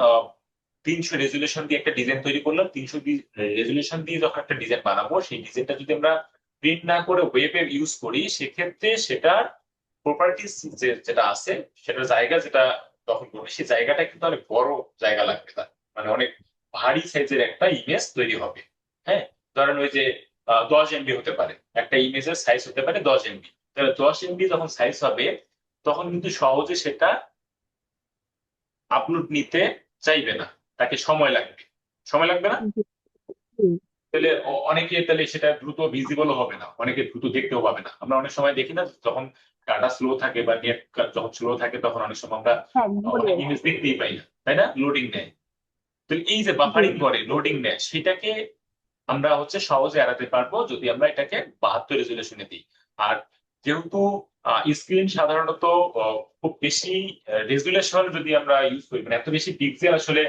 300 রেজলিউশন দিয়ে একটা ডিজাইন তৈরি করলাম, 300 রেজলিউশন দিয়ে যখন একটা ডিজাইন বানাবো, সেই ডিজাইনটা যদি আমরা প্রিন্ট না করে ওয়েবে ইউজ করি, সেক্ষেত্রে সেটার প্রপার্টিস যেটা আছে, সেটার জায়গা যেটা দখল করবে, সেই জায়গাটা কিন্তু অনেক বড় জায়গা লাগবে তার, মানে অনেক ভারী সাইজের একটা ইমেজ তৈরি হবে। হ্যাঁ, ধরেন ওই যে 10 এমবি হতে পারে, একটা ইমেজের সাইজ হতে পারে 10 এমবি। তাহলে 10 এমবি যখন সাইজ হবে, তখন কিন্তু সহজে সেটা আপলোড নিতে চাইবে না, তাকে সময় লাগবে। সময় লাগবে না? হুম। তাহলে অনেকে তাহলে সেটা দ্রুত ভিজিবল হবে না, অনেকে দ্রুত দেখতেও পাবে না। আমরা অনেক সময় দেখি না, যখন ডাটা স্লো থাকে বা নেট যখন স্লো থাকে, তখন অনেক সময় আমরা হ্যাঁ অনেক বলে ইমেজ দেখতেই পাই না, তাই না? লোডিং নেয়। তো এই যে বাফারিং করে লোডিং নেয়, সেটাকে আমরা হচ্ছে সহজে এড়াতে পারবো যদি আমরা এটাকে 72 রেজলিউশনে দিই। আর যেহেতু স্ক্রিন সাধারণত খুব বেশি রেজুলেশন যদি আমরা ইউজ করি, মানে এত বেশি পিক্সেল আসলে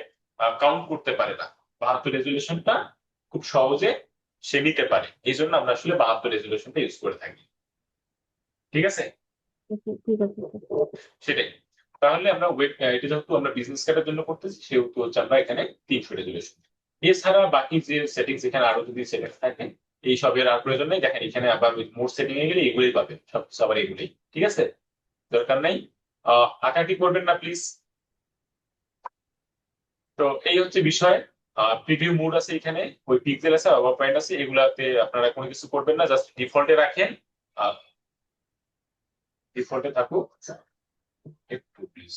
কাউন্ট করতে পারে না, 72 রেজুলেশনটা খুব সহজে সে নিতে পারে, এই জন্য আমরা আসলে 72 রেজুলেশনটা ইউজ করে থাকি। ঠিক আছে, ঠিক আছে। সেটাই। তাহলে আমরা ওয়েব, এটা যেহেতু আমরা বিজনেস কার্ডের জন্য করতেছি, সেহেতু হচ্ছে আমরা এখানে 300 রেজুলেশন। এছাড়া বাকি যে সেটিংস, এখানে আরো যদি সেটিংস থাকে, এই সবের আর প্রয়োজন নেই। দেখেন এখানে আবার মোড সেটিং এ গেলে এগুলোই পাবেন, সবকিছু আবার এগুলোই। ঠিক আছে, দরকার নাই আঁকাআঁকি করবেন না প্লিজ। তো এই হচ্ছে বিষয়। প্রিভিউ মোড আছে এখানে, ওই পিক্সেল আছে, ওভার পয়েন্ট আছে, এগুলাতে আপনারা কোনো কিছু করবেন না, জাস্ট ডিফল্টে রাখেন, ডিফল্টে থাকুক। একটু প্লিজ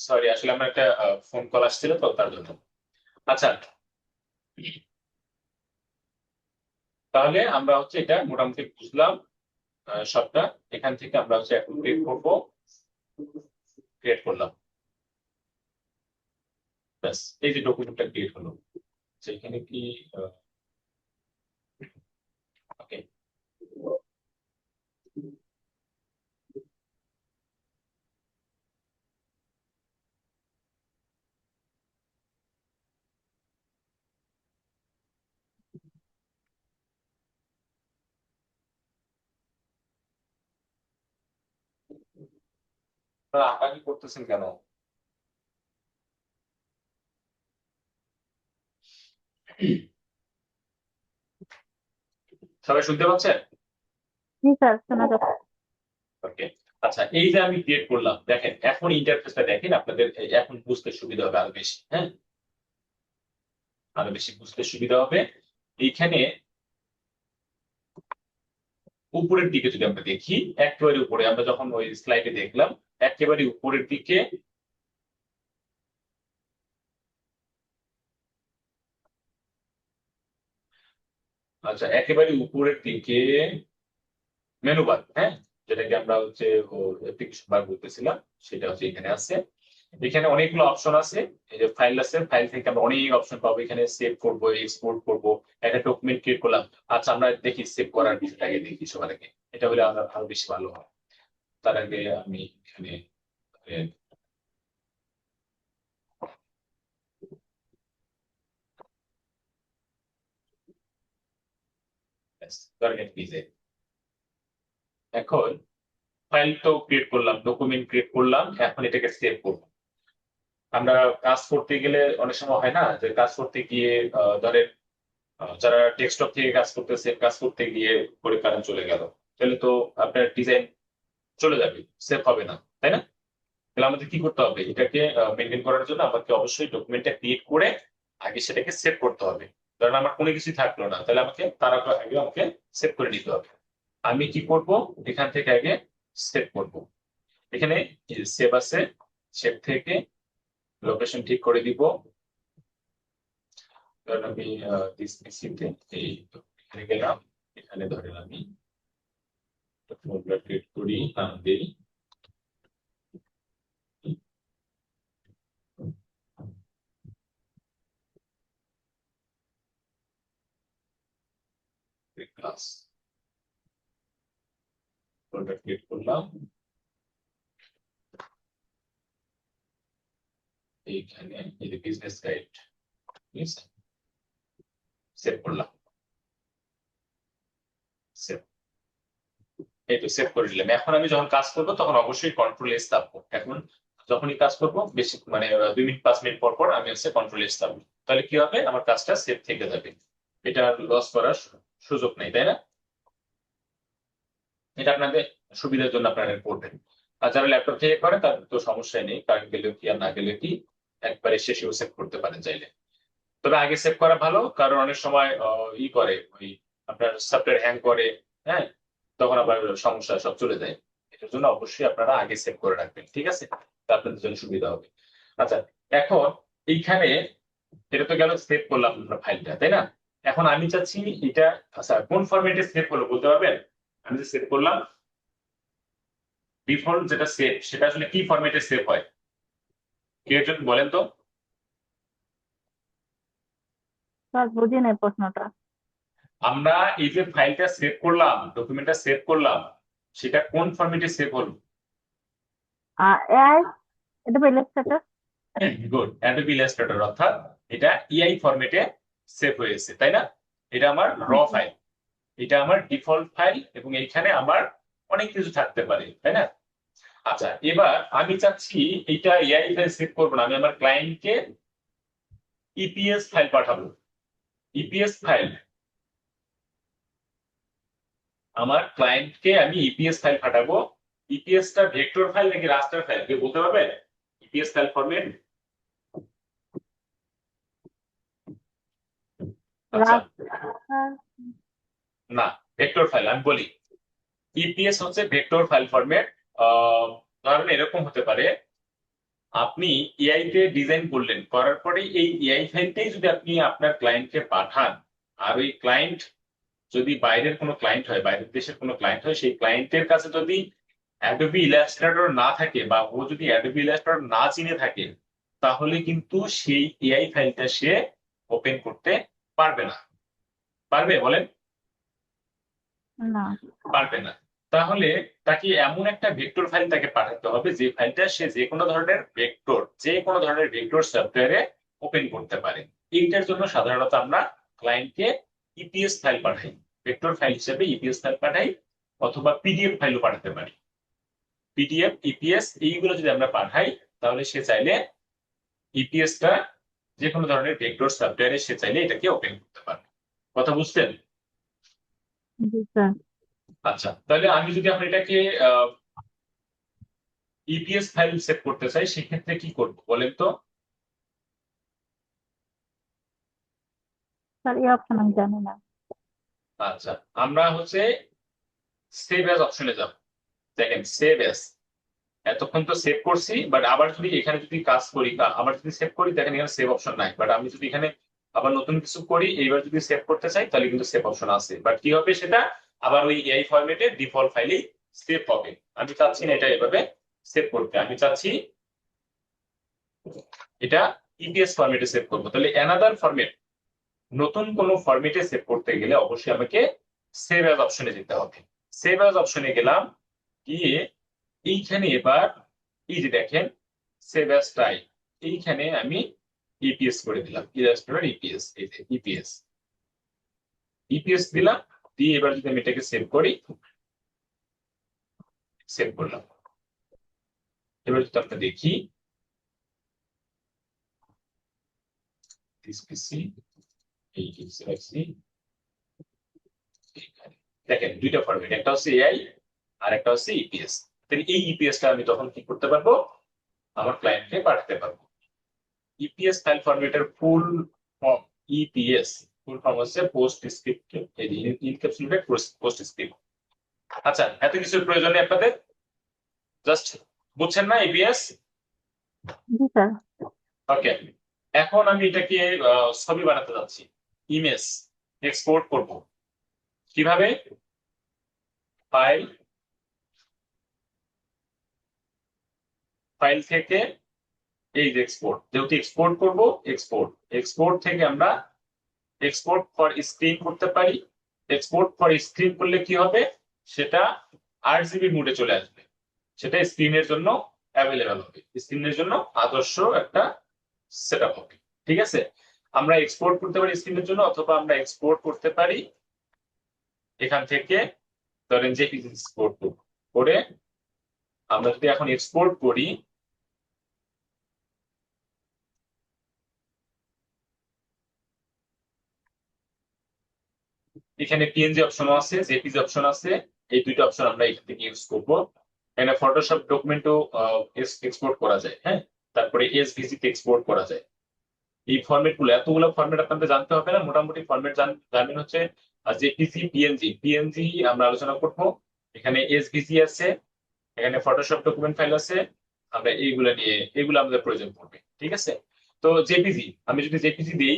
সরি, আসলে আমার একটা ফোন কল আসছিল তো, তার জন্য। আচ্ছা, তাহলে আমরা হচ্ছে এটা মোটামুটি বুঝলাম সবটা। এখান থেকে আমরা হচ্ছে এখন ক্রিয়েট করবো, ক্রিয়েট করলাম, ব্যাস এই যে ডকুমেন্টটা ক্রিয়েট হলো। সেখানে কি ওকে, আপনারা আঁকাআঁকি করতেছেন কেন? সবাই শুনতে পাচ্ছেন? জি স্যার, শোনা যাচ্ছে। ওকে, আচ্ছা এই যে আমি ক্রিয়েট করলাম, দেখেন এখন ইন্টারফেসটা দেখেন, আপনাদের এখন বুঝতে সুবিধা হবে আরো বেশি। হ্যাঁ, আরো বেশি বুঝতে সুবিধা হবে। এইখানে উপরের দিকে যদি আমরা দেখি, একেবারে উপরে আমরা যখন ওই স্লাইডে দেখলাম, একেবারে উপরের দিকে আচ্ছা একেবারে উপরের দিকে মেনু বার, হ্যাঁ, যেটাকে আমরা হচ্ছে অ্যাপ্লিকেশন বার বলতেছিলাম, সেটা হচ্ছে এখানে আছে। এখানে অনেকগুলো অপশন আছে। এই যে ফাইল আছে, ফাইল থেকে আমরা অনেক অপশন পাবো। এখানে সেভ করবো, এক্সপোর্ট করবো, একটা ডকুমেন্ট ক্রিয়েট করলাম। আচ্ছা আমরা দেখি সেভ করার বিষয়টাকে দেখি সবার আগে, এটা হলে আরো বেশি ভালো হয়। তার আগে আমি এখানে এখন ফাইল তো ক্রিয়েট করলাম, ডকুমেন্ট ক্রিয়েট করলাম, এখন এটাকে সেভ করবো। আমরা কাজ করতে গেলে অনেক সময় হয় না যে কাজ করতে গিয়ে ধরেন যারা ডেস্কটপ থেকে কাজ করতেছে, কাজ করতে গিয়ে করে কারেন্ট চলে গেল, তাহলে তো আপনার ডিজাইন চলে যাবে, সেভ হবে না, তাই না? তাহলে আমাদের কি করতে হবে, এটাকে মেনটেন করার জন্য আমাকে অবশ্যই ডকুমেন্টটা ক্রিয়েট করে আগে সেটাকে সেভ করতে হবে। কারণ আমার কোনো কিছুই থাকলো না, তাহলে আমাকে তার আগে আমাকে সেভ করে নিতে হবে। আমি কি করব, এখান থেকে আগে সেভ করব। এখানে সেভ আছে, সেভ থেকে লোকেশন ঠিক করে দিব। কারণ আমি পিসিতে এই এখানে গেলাম, এখানে ধরেন আমি ফোল্ডার ক্রিয়েট করি, নাম দিই ক্লাস, ফোল্ডার ক্রিয়েট করলাম, এইখানে এই যে বিজনেস গাইড, সেভ করলাম, সেভ, এই তো সেভ করে দিলাম। এখন আমি যখন কাজ করব তখন অবশ্যই কন্ট্রোল এস চাপবো। এখন যখনই কাজ করব বেশি মানে 2 মিনিট 5 মিনিট পর পর আমি হচ্ছে কন্ট্রোল এস চাপবো, তাহলে কি হবে, আমার কাজটা সেভ থেকে যাবে, এটা লস করার সুযোগ নেই, তাই না? এটা আপনাদের সুবিধার জন্য আপনারা করবেন। আর যারা ল্যাপটপ থেকে করে তাদের তো সমস্যাই নেই, কারেন্ট গেলেও কি আর না গেলেও কি একবারে শেষেও সেভ করতে পারেন চাইলে। তবে আগে সেভ করা ভালো, কারণ অনেক সময় ই করে ওই আপনার সফটওয়্যার হ্যাং করে, হ্যাঁ, তখন আবার সমস্যা সব চলে যায়। এটার জন্য অবশ্যই আপনারা আগে সেভ করে রাখবেন, ঠিক আছে? তা আপনাদের জন্য সুবিধা হবে। আচ্ছা এখন এইখানে এটা তো গেল সেভ করলাম আমরা ফাইলটা, তাই না? এখন আমি চাচ্ছি এটা, আচ্ছা কোন ফরম্যাটে সেভ করবো বলতে পারবেন? আমি যে সেভ করলাম ডিফল্ট যেটা সেভ, সেটা আসলে কি ফরম্যাটে সেভ হয়, কেউ একজন বলেন তো? স্যার বুঝি নাই প্রশ্নটা। আমরা এই যে ফাইলটা সেভ করলাম, ডকুমেন্টটা সেভ করলাম, সেটা কোন ফরম্যাটে সেভ হলো? এআই, এটা বা ইলাস্ট্রেটর। গুড, অ্যাডোবি ইলাস্ট্রেটর, অর্থাৎ এটা ইআই ফরম্যাটে সেভ হয়েছে, তাই না? এটা আমার র ফাইল, এটা আমার ডিফল্ট ফাইল, এবং এইখানে আমার অনেক কিছু থাকতে পারে, তাই না? আচ্ছা এবার আমি চাচ্ছি এটা এআই ফাইল সেভ করবো না, আমি আমার ক্লায়েন্টকে ইপিএস ফাইল পাঠাবো। ইপিএস ফাইল, আমার ক্লায়েন্টকে আমি ইপিএস ফাইল পাঠাবো। ইপিএস টা ভেক্টর ফাইল নাকি রাস্টার ফাইল, কেউ বলতে পারবে? ইপিএস ফাইল ফরম্যাট, আচ্ছা না, ভেক্টর ফাইল আমি বলি। ইপিএস হচ্ছে ভেক্টর ফাইল ফরম্যাট। ধরেন এরকম হতে পারে, আপনি এআই তে ডিজাইন করলেন, করার পরে এই এআই ফাইলটাই যদি আপনি আপনার ক্লায়েন্টকে পাঠান, আর ওই ক্লায়েন্ট যদি বাইরের কোনো ক্লায়েন্ট হয়, বাইরের দেশের কোনো ক্লায়েন্ট হয়, সেই ক্লায়েন্টের কাছে যদি অ্যাডোবি ইলাস্ট্রেটর না থাকে, বা ও যদি অ্যাডোবি ইলাস্ট্রেটর না চিনে থাকে, তাহলে কিন্তু সেই এআই ফাইলটা সে ওপেন করতে পারবে না। পারবে বলেন? না। পারবে না। তাহলে তাকে এমন একটা ভেক্টর ফাইল তাকে পাঠাতে হবে, যে ফাইলটা সে যে কোনো ধরনের ভেক্টর সফটওয়্যারে ওপেন করতে পারে। এইটার জন্য সাধারণত আমরা ক্লায়েন্টকে ইপিএস ফাইল পাঠাই, ভেক্টর ফাইল হিসেবে ইপিএস ফাইল পাঠাই, অথবা পিডিএফ ফাইলও পাঠাতে পারি। পিডিএফ, ইপিএস এইগুলো যদি আমরা পাঠাই, তাহলে সে চাইলে ইপিএস টা যে কোনো ধরনের ভেক্টর সফটওয়্যারে সে চাইলে এটাকে ওপেন করতে পারবে। কথা বুঝছেন? জি স্যার। আচ্ছা তাহলে আমি যদি এখন এটাকে ইপিএস ফাইল সেভ করতে চাই, সেক্ষেত্রে কি করব বলেন তো? স্যার এই অপশন আমি জানি না। আচ্ছা, আমরা হচ্ছে সেভ অ্যাজ অপশনে যাব। দেখেন সেভ অ্যাজ, এতক্ষণ তো সেভ করছি, বাট আবার যদি এখানে যদি কাজ করি আবার যদি সেভ করি, দেখেন এখানে সেভ অপশন নাই। বাট আমি যদি এখানে আবার নতুন কিছু করি, এইবার যদি সেভ করতে চাই, তাহলে কিন্তু সেভ অপশন আছে। বাট কি হবে সেটা, আবার ওই এই ফরম্যাটে ডিফল্ট ফাইলেই সেভ হবে। আমি চাচ্ছি না এটা এভাবে সেভ করতে, আমি চাচ্ছি এটা ইপিএস ফরম্যাটে সেভ করবো। তাহলে অ্যানাদার ফরম্যাট, নতুন কোন ফরম্যাটে সেভ করতে গেলে অবশ্যই আমাকে সেভ অ্যাজ অপশনে যেতে হবে। সেভ অ্যাজ অপশনে গেলাম, গিয়ে এইখানে এবার এই যে দেখেন সেভ অ্যাজ টাইপ, এইখানে আমি ইপিএস করে দিলাম, ইলাস্ট্রেটর ইপিএস, এই যে ইপিএস ইপিএস দিলাম। দিয়ে এবার যদি আমি এটাকে সেভ করি, সেভ করলাম। এবার যদি আমরা দেখি দেখেন দুইটা ফরম্যাট, একটা হচ্ছে এআই আর একটা হচ্ছে ইপিএস। তাহলে এই ইপিএসটা আমি তখন কি করতে পারবো, আমার ক্লায়েন্টকে পাঠাতে পারবো। ইপিএস ফাইল ফরম্যাটের full form, EPS full form হচ্ছে PostScript, encapsulated PostScript. আচ্ছা, এত কিছুর প্রয়োজন নেই আপনাদের, জাস্ট বুঝছেন না ইপিএস? জি স্যার। ওকে, এখন আমি এটাকে ছবি বানাতে যাচ্ছি, ইমেজ এক্সপোর্ট করব কিভাবে? ফাইল, ফাইল থেকে এই যে এক্সপোর্ট, যেহেতু এক্সপোর্ট করব, এক্সপোর্ট, এক্সপোর্ট থেকে আমরা এক্সপোর্ট ফর স্ক্রিন করতে পারি। এক্সপোর্ট ফর স্ক্রিন করলে কি হবে, সেটা আরজিবি মোডে চলে আসবে, সেটা স্ক্রিনের জন্য অ্যাভেলেবেল হবে, স্ক্রিনের জন্য আদর্শ একটা সেটআপ হবে। ঠিক আছে, আমরা এক্সপোর্ট করতে পারি স্ক্রিনের জন্য, অথবা আমরা এক্সপোর্ট করতে পারি এখান থেকে, ধরেন যে এক্সপোর্ট করে আমরা যদি এখন এক্সপোর্ট করি, এখানে পিএনজি অপশন আছে, জেপিজি অপশন আছে, এই দুইটা অপশন আমরা এখান থেকে ইউজ করব। এখানে ফটোশপ ডকুমেন্টও এক্সপোর্ট করা যায়, হ্যাঁ, তারপরে এসভিজি তে এক্সপোর্ট করা যায়। এই ফরম্যাট গুলো, এতগুলো ফরম্যাট আপনাদের জানতে হবে না, মোটামুটি ফরম্যাট জানবেন হচ্ছে জেপিজি, পিএনজি। পিএনজি আমরা আলোচনা করব, এখানে এসভিজি আছে, এখানে ফটোশপ ডকুমেন্ট ফাইল আছে, আমরা এইগুলো নিয়ে, এগুলো আমাদের প্রয়োজন পড়বে। ঠিক আছে, তো জেপিজি, আমি যদি জেপিজি দিই,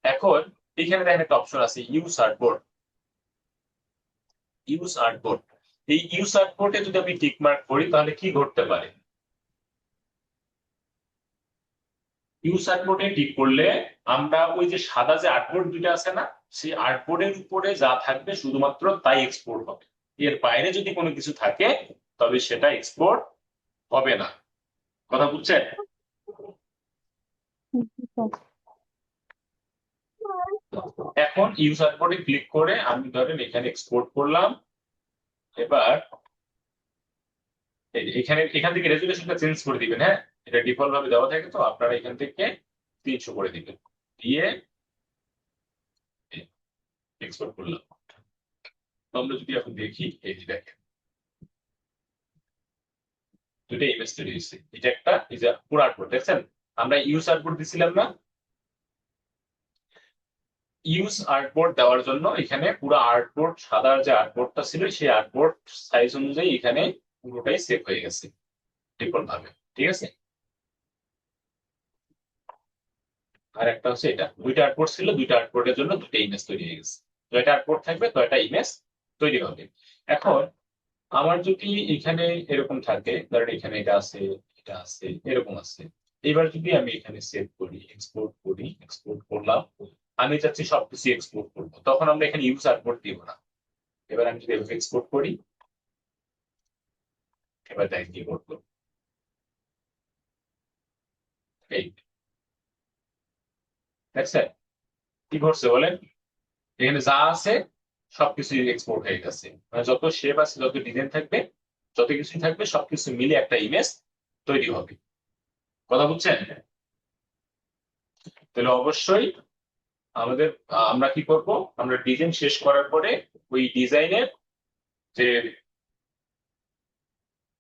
এখন এখানে দেখেন একটা অপশন আছে ইউজ আর্টবোর্ড, ইউজ আর্টবোর্ড। এই ইউজ আর্টবোর্ডে যদি আমি টিক মার্ক করি, তাহলে কি ঘটতে পারে? ইউজ আর্টবোর্ডে টিক করলে আমরা ওই যে সাদা যে আর্টবোর্ড দুইটা আছে না, সেই আর্টবোর্ডের উপরে যা থাকবে শুধুমাত্র তাই এক্সপোর্ট হবে। এর বাইরে যদি কোনো কিছু থাকে, তবে সেটা এক্সপোর্ট হবে না। কথা বুঝছেন? এখন ইউজ আর্টবোর্ডে ক্লিক করে আমি ধরেন এখানে এক্সপোর্ট করলাম। এবার এখানে এখান থেকে রেজুলেশনটা চেঞ্জ করে দিবেন, হ্যাঁ, এটা ডিফল্ট ভাবে দেওয়া থাকে, তো আপনারা এখান থেকে 300 করে দিবেন, দিয়ে এক্সপোর্ট করলাম। আমরা যদি এখন দেখি, এই যে দেখেন দুটো ইমেজ তৈরি হয়েছে, এটা একটা, এই যে পুরো আর্টবোর্ড দেখছেন, আমরা ইউজ আর্টবোর্ড দিছিলাম না, ইউজ আর্টবোর্ড দেওয়ার জন্য এখানে পুরো আর্টবোর্ড, সাদা যে আর্টবোর্ডটা ছিল সেই আর্টবোর্ড সাইজ অনুযায়ী এখানে পুরোটাই সেভ হয়ে গেছে ডিফল্ট ভাবে। ঠিক আছে, আর একটা হচ্ছে এটা, দুইটা আর্টবোর্ড ছিল, দুইটা আর্টবোর্ডের জন্য দুটো ইমেজ তৈরি হয়ে গেছে। জয়টা আর্টবোর্ড থাকবে তো একটা ইমেজ তৈরি হবে। এখন আমার যদি এখানে এরকম থাকে, ধরেন এখানে এটা আছে, এটা আছে, এরকম আছে, এবার যদি আমি এখানে সেভ করি, এক্সপোর্ট করি, এক্সপোর্ট করলাম, আমি চাচ্ছি সবকিছু এক্সপোর্ট করবো, তখন আমরা এখানে ইউজ আর্টবোর্ড দিব না। এবার আমি যদি এক্সপোর্ট করি, এবার দেখেন কি করবো, এই দেখছেন কি ঘটছে বলেন, এখানে যা আছে সবকিছু এক্সপোর্ট হয়ে গেছে, মানে যত শেপ আছে, যত ডিজাইন থাকবে, যত কিছু থাকবে, সবকিছু মিলে একটা ইমেজ তৈরি হবে। কথা বুঝছেন? তাহলে অবশ্যই আমাদের আমরা কি করব, আমরা ডিজাইন শেষ করার পরে ওই ডিজাইনের যে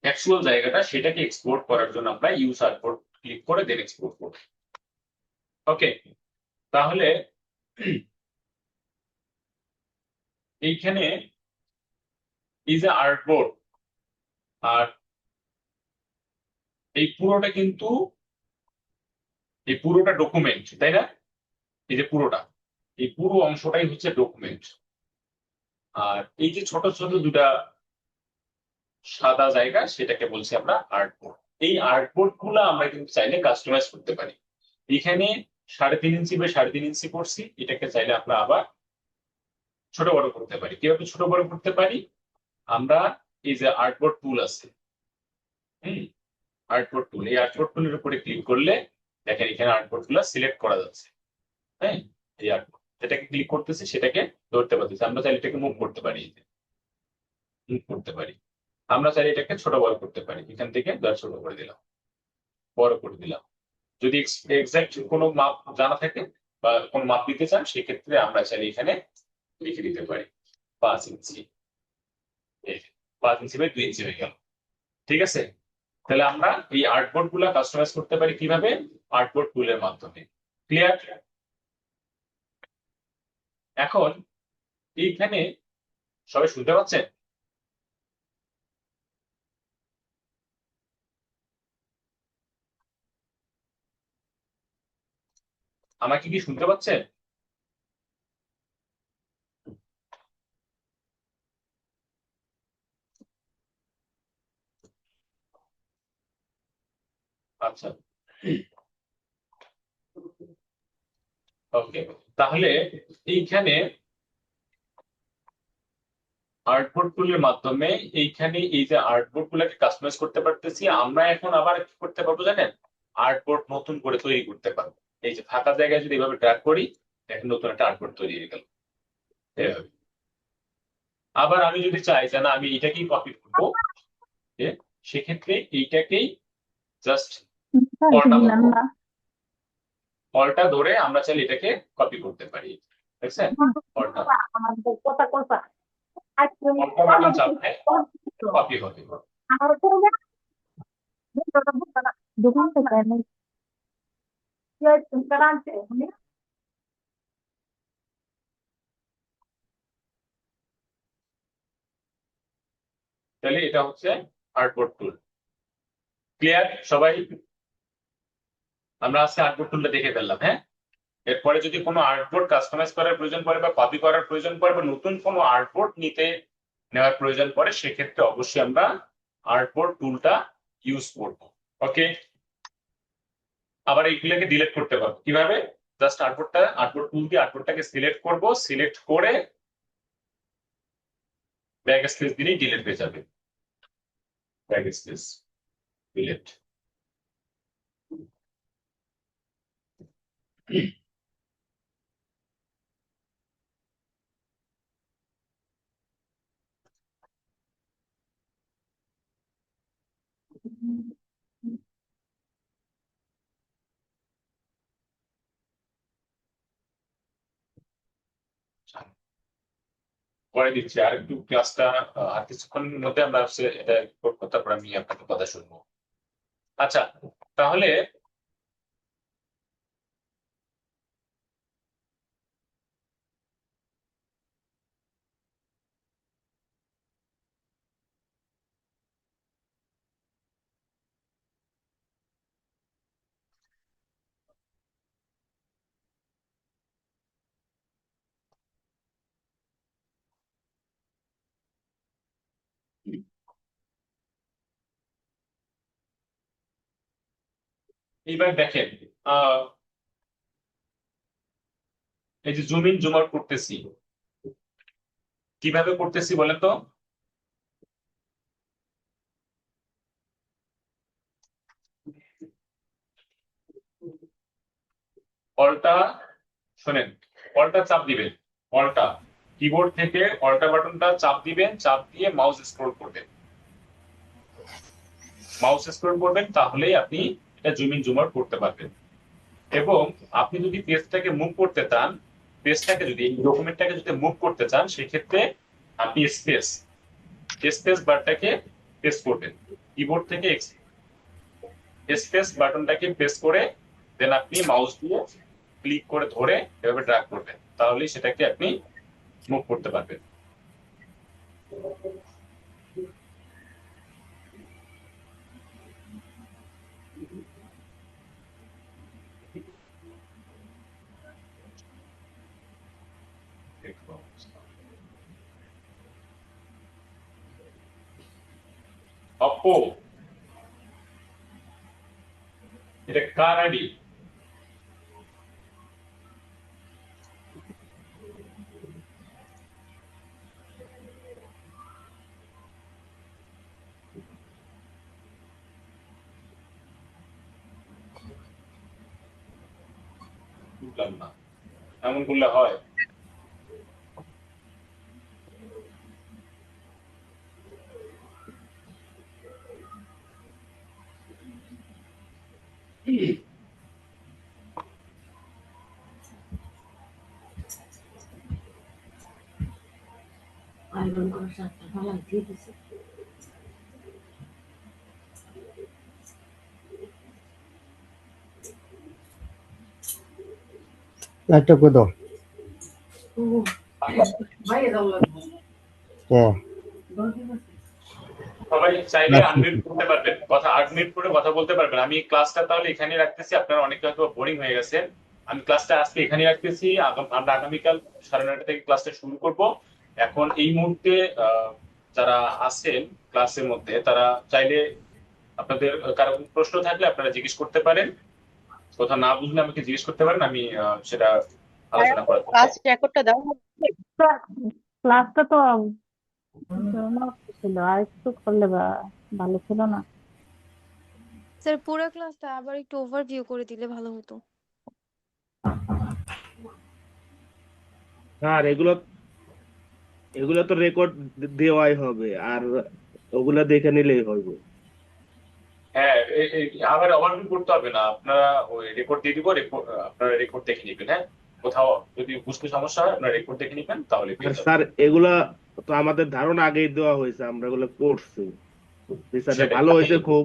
অ্যাকচুয়াল জায়গাটা, সেটাকে এক্সপোর্ট করার জন্য আমরা ইউজ আর্টবোর্ড ক্লিক করে দেন এক্সপোর্ট করব। ওকে, তাহলে এইখানে এই যে আর্টবোর্ড, আর এই পুরোটা ডকুমেন্ট, তাই না? এই যে এই পুরো অংশটাই হচ্ছে ডকুমেন্ট। আর এই যে ছোট ছোট দুটা সাদা জায়গা, সেটাকে বলছি আমরা আর্টবোর্ড। এই আর্টবোর্ড গুলো আমরা কিন্তু চাইলে কাস্টমাইজ করতে পারি। এখানে 3.5 ইঞ্চি বাই 3.5 ইঞ্চি করছি, এটাকে চাইলে আমরা আবার ছোট বড় করতে পারি। কিভাবে ছোট বড় করতে পারি? আমরা এই যে আর্টবোর্ড টুল আছে, আর্টবোর্ড টুল, এই আর্টবোর্ড টুলের উপরে ক্লিক করলে দেখেন এখানে আর্টবোর্ড গুলো সিলেক্ট করা যাচ্ছে। হ্যাঁ, এই আর্টবোর্ড যেটাকে ক্লিক করতেছি সেটাকে ধরতে পারতেছি। আমরা চাইলে এটাকে মুভ করতে পারি, আমরা চাইলে এটাকে ছোট বড় করতে পারি। এখান থেকে ছোট করে দিলাম, বড় করে দিলাম। যদি এক্সাক্ট কোনো মাপ জানা থাকে বা কোনো মাপ দিতে চান, সেক্ষেত্রে আমরা চাইলে এখানে লিখে দিতে পারি 5 ইঞ্চি, 5 ইঞ্চি বাই 2 ইঞ্চি হয়ে গেল। ঠিক আছে, তাহলে আমরা এই আর্টবোর্ড গুলা কাস্টমাইজ করতে পারি কিভাবে? আর্টবোর্ড টুলের মাধ্যমে। ক্লিয়ার? এখন এইখানে সবাই শুনতে পাচ্ছেন? আমাকে কি শুনতে পাচ্ছেন? আচ্ছা, ওকে। তাহলে এইখানে আর্টবোর্ড টুলের মাধ্যমে এইখানে এই যে আর্টবোর্ড গুলাকে কাস্টমাইজ করতে পারতেছি। আমরা এখন আবার কি করতে পারবো জানেন? আর্টবোর্ড নতুন করে তৈরি করতে পারবো। এই যে ফাঁকা জায়গায় যদি এভাবে ড্র্যাগ করি, এখন নতুন একটা আর্টবোর্ড তৈরি হয়ে গেল এভাবে। আবার আমি যদি চাই যে না, আমি এটাকেই কপি করবো, সেক্ষেত্রে এইটাকেই জাস্ট অলটা ধরে আমরা চাইলে এটাকে কপি করতে পারি। দেখছেন? অলটা বাটন চাপলে কপি হবে। তাহলে এটা হচ্ছে আর্টবোর্ড টুল। ক্লিয়ার সবাই? আমরা আজকে আর্টবোর্ড টুলটা দেখে ফেললাম। হ্যাঁ, এরপরে যদি কোনো আর্টবোর্ড কাস্টমাইজ করার প্রয়োজন পড়ে বা কপি করার প্রয়োজন পড়ে বা নতুন কোনো আর্টবোর্ড নেওয়ার প্রয়োজন পড়ে, সেক্ষেত্রে অবশ্যই আমরা আর্টবোর্ড টুলটা ইউজ করব। ওকে, আবার এইগুলোকে ডিলিট করতে পারবো কিভাবে? জাস্ট আর্টবোর্ড টুল দিয়ে আর্টবোর্ডটাকে সিলেক্ট করব, সিলেক্ট করে ব্যাক স্পেস দিলেই ডিলিট হয়ে যাবে। Back space delete. পরে দিচ্ছি আর একটু ক্লাসটা, আর কিছুক্ষণের মধ্যে আমরা এটা করবো, তারপর আমি আপনাকে কথা শুনবো। আচ্ছা, তাহলে এইবার দেখেন, এই যে জুম ইন জুম আউট করতেছি, কিভাবে করতেছি বলেন তো? অলটা শোনেন, অলটা চাপ দিবেন, অলটা কিবোর্ড থেকে অলটা বাটনটা চাপ দিবেন, চাপ দিয়ে মাউস স্ক্রল করবেন, তাহলেই আপনি এটা জুম ইন জুম আউট করতে পারবেন। এবং আপনি যদি পেজটাকে মুভ করতে চান, যদি ডকুমেন্টটাকে যদি মুভ করতে চান, সেক্ষেত্রে আপনি স্পেস বারটাকে প্রেস করবেন, কিবোর্ড থেকে স্পেস বাটনটাকে প্রেস করে দেন আপনি মাউস দিয়ে ক্লিক করে ধরে এভাবে ড্র্যাগ করবেন, তাহলেই সেটাকে আপনি মুভ করতে পারবেন। অপ্পো, এটা কার আইডি? বুঝলাম না, এমন করলে হয়? লাইটটা করে দাও হ্যাঁ সবাই চাইলে আনমিউট করতে পারবেন, কথা আনমিউট করে কথা বলতে পারবেন। আমি ক্লাসটা তাহলে এখানে রাখতেছি, আপনারা অনেকে হয়তো বোরিং হয়ে গেছেন। আমি ক্লাসটা আজকে এখানে রাখতেছি, আমরা আগামীকাল 9:30 থেকে ক্লাসটা শুরু করব। এখন এই মুহূর্তে যারা আছেন ক্লাসের মধ্যে তারা চাইলে আপনাদের কারো কোনো প্রশ্ন থাকলে আপনারা জিজ্ঞেস করতে পারেন, কথা না বুঝলে আমাকে জিজ্ঞেস করতে পারেন, আমি সেটা আলোচনা করে দেবো। ক্লাস রেকর্ডটা দাও। ক্লাসটা তো ছিল, আর একটু করলে ভালো ছিল না? স্যার পুরো ক্লাসটা আবার একটু ওভারভিউ করে দিলে ভালো হতো। স্যার এগুলো এগুলো তো রেকর্ড দেওয়াই হবে, আর ওগুলা দেখে নিলেই হবে। হ্যাঁ, আবার ওভারভিউ করতে হবে না, আপনারা ওই রেকর্ড দিয়ে দিব, আপনারা রেকর্ড দেখে নেবেন। হ্যাঁ, কোথাও যদি বুঝতে সমস্যা হয় আপনারা রেকর্ড দেখে নেবেন, তাহলে পেয়ে যাবেন। স্যার এগুলা তো আমাদের ধারণা আগেই দেওয়া হয়েছে, আমরা এগুলো করছি। স্যার সেটাই। ভালো হয়েছে খুব।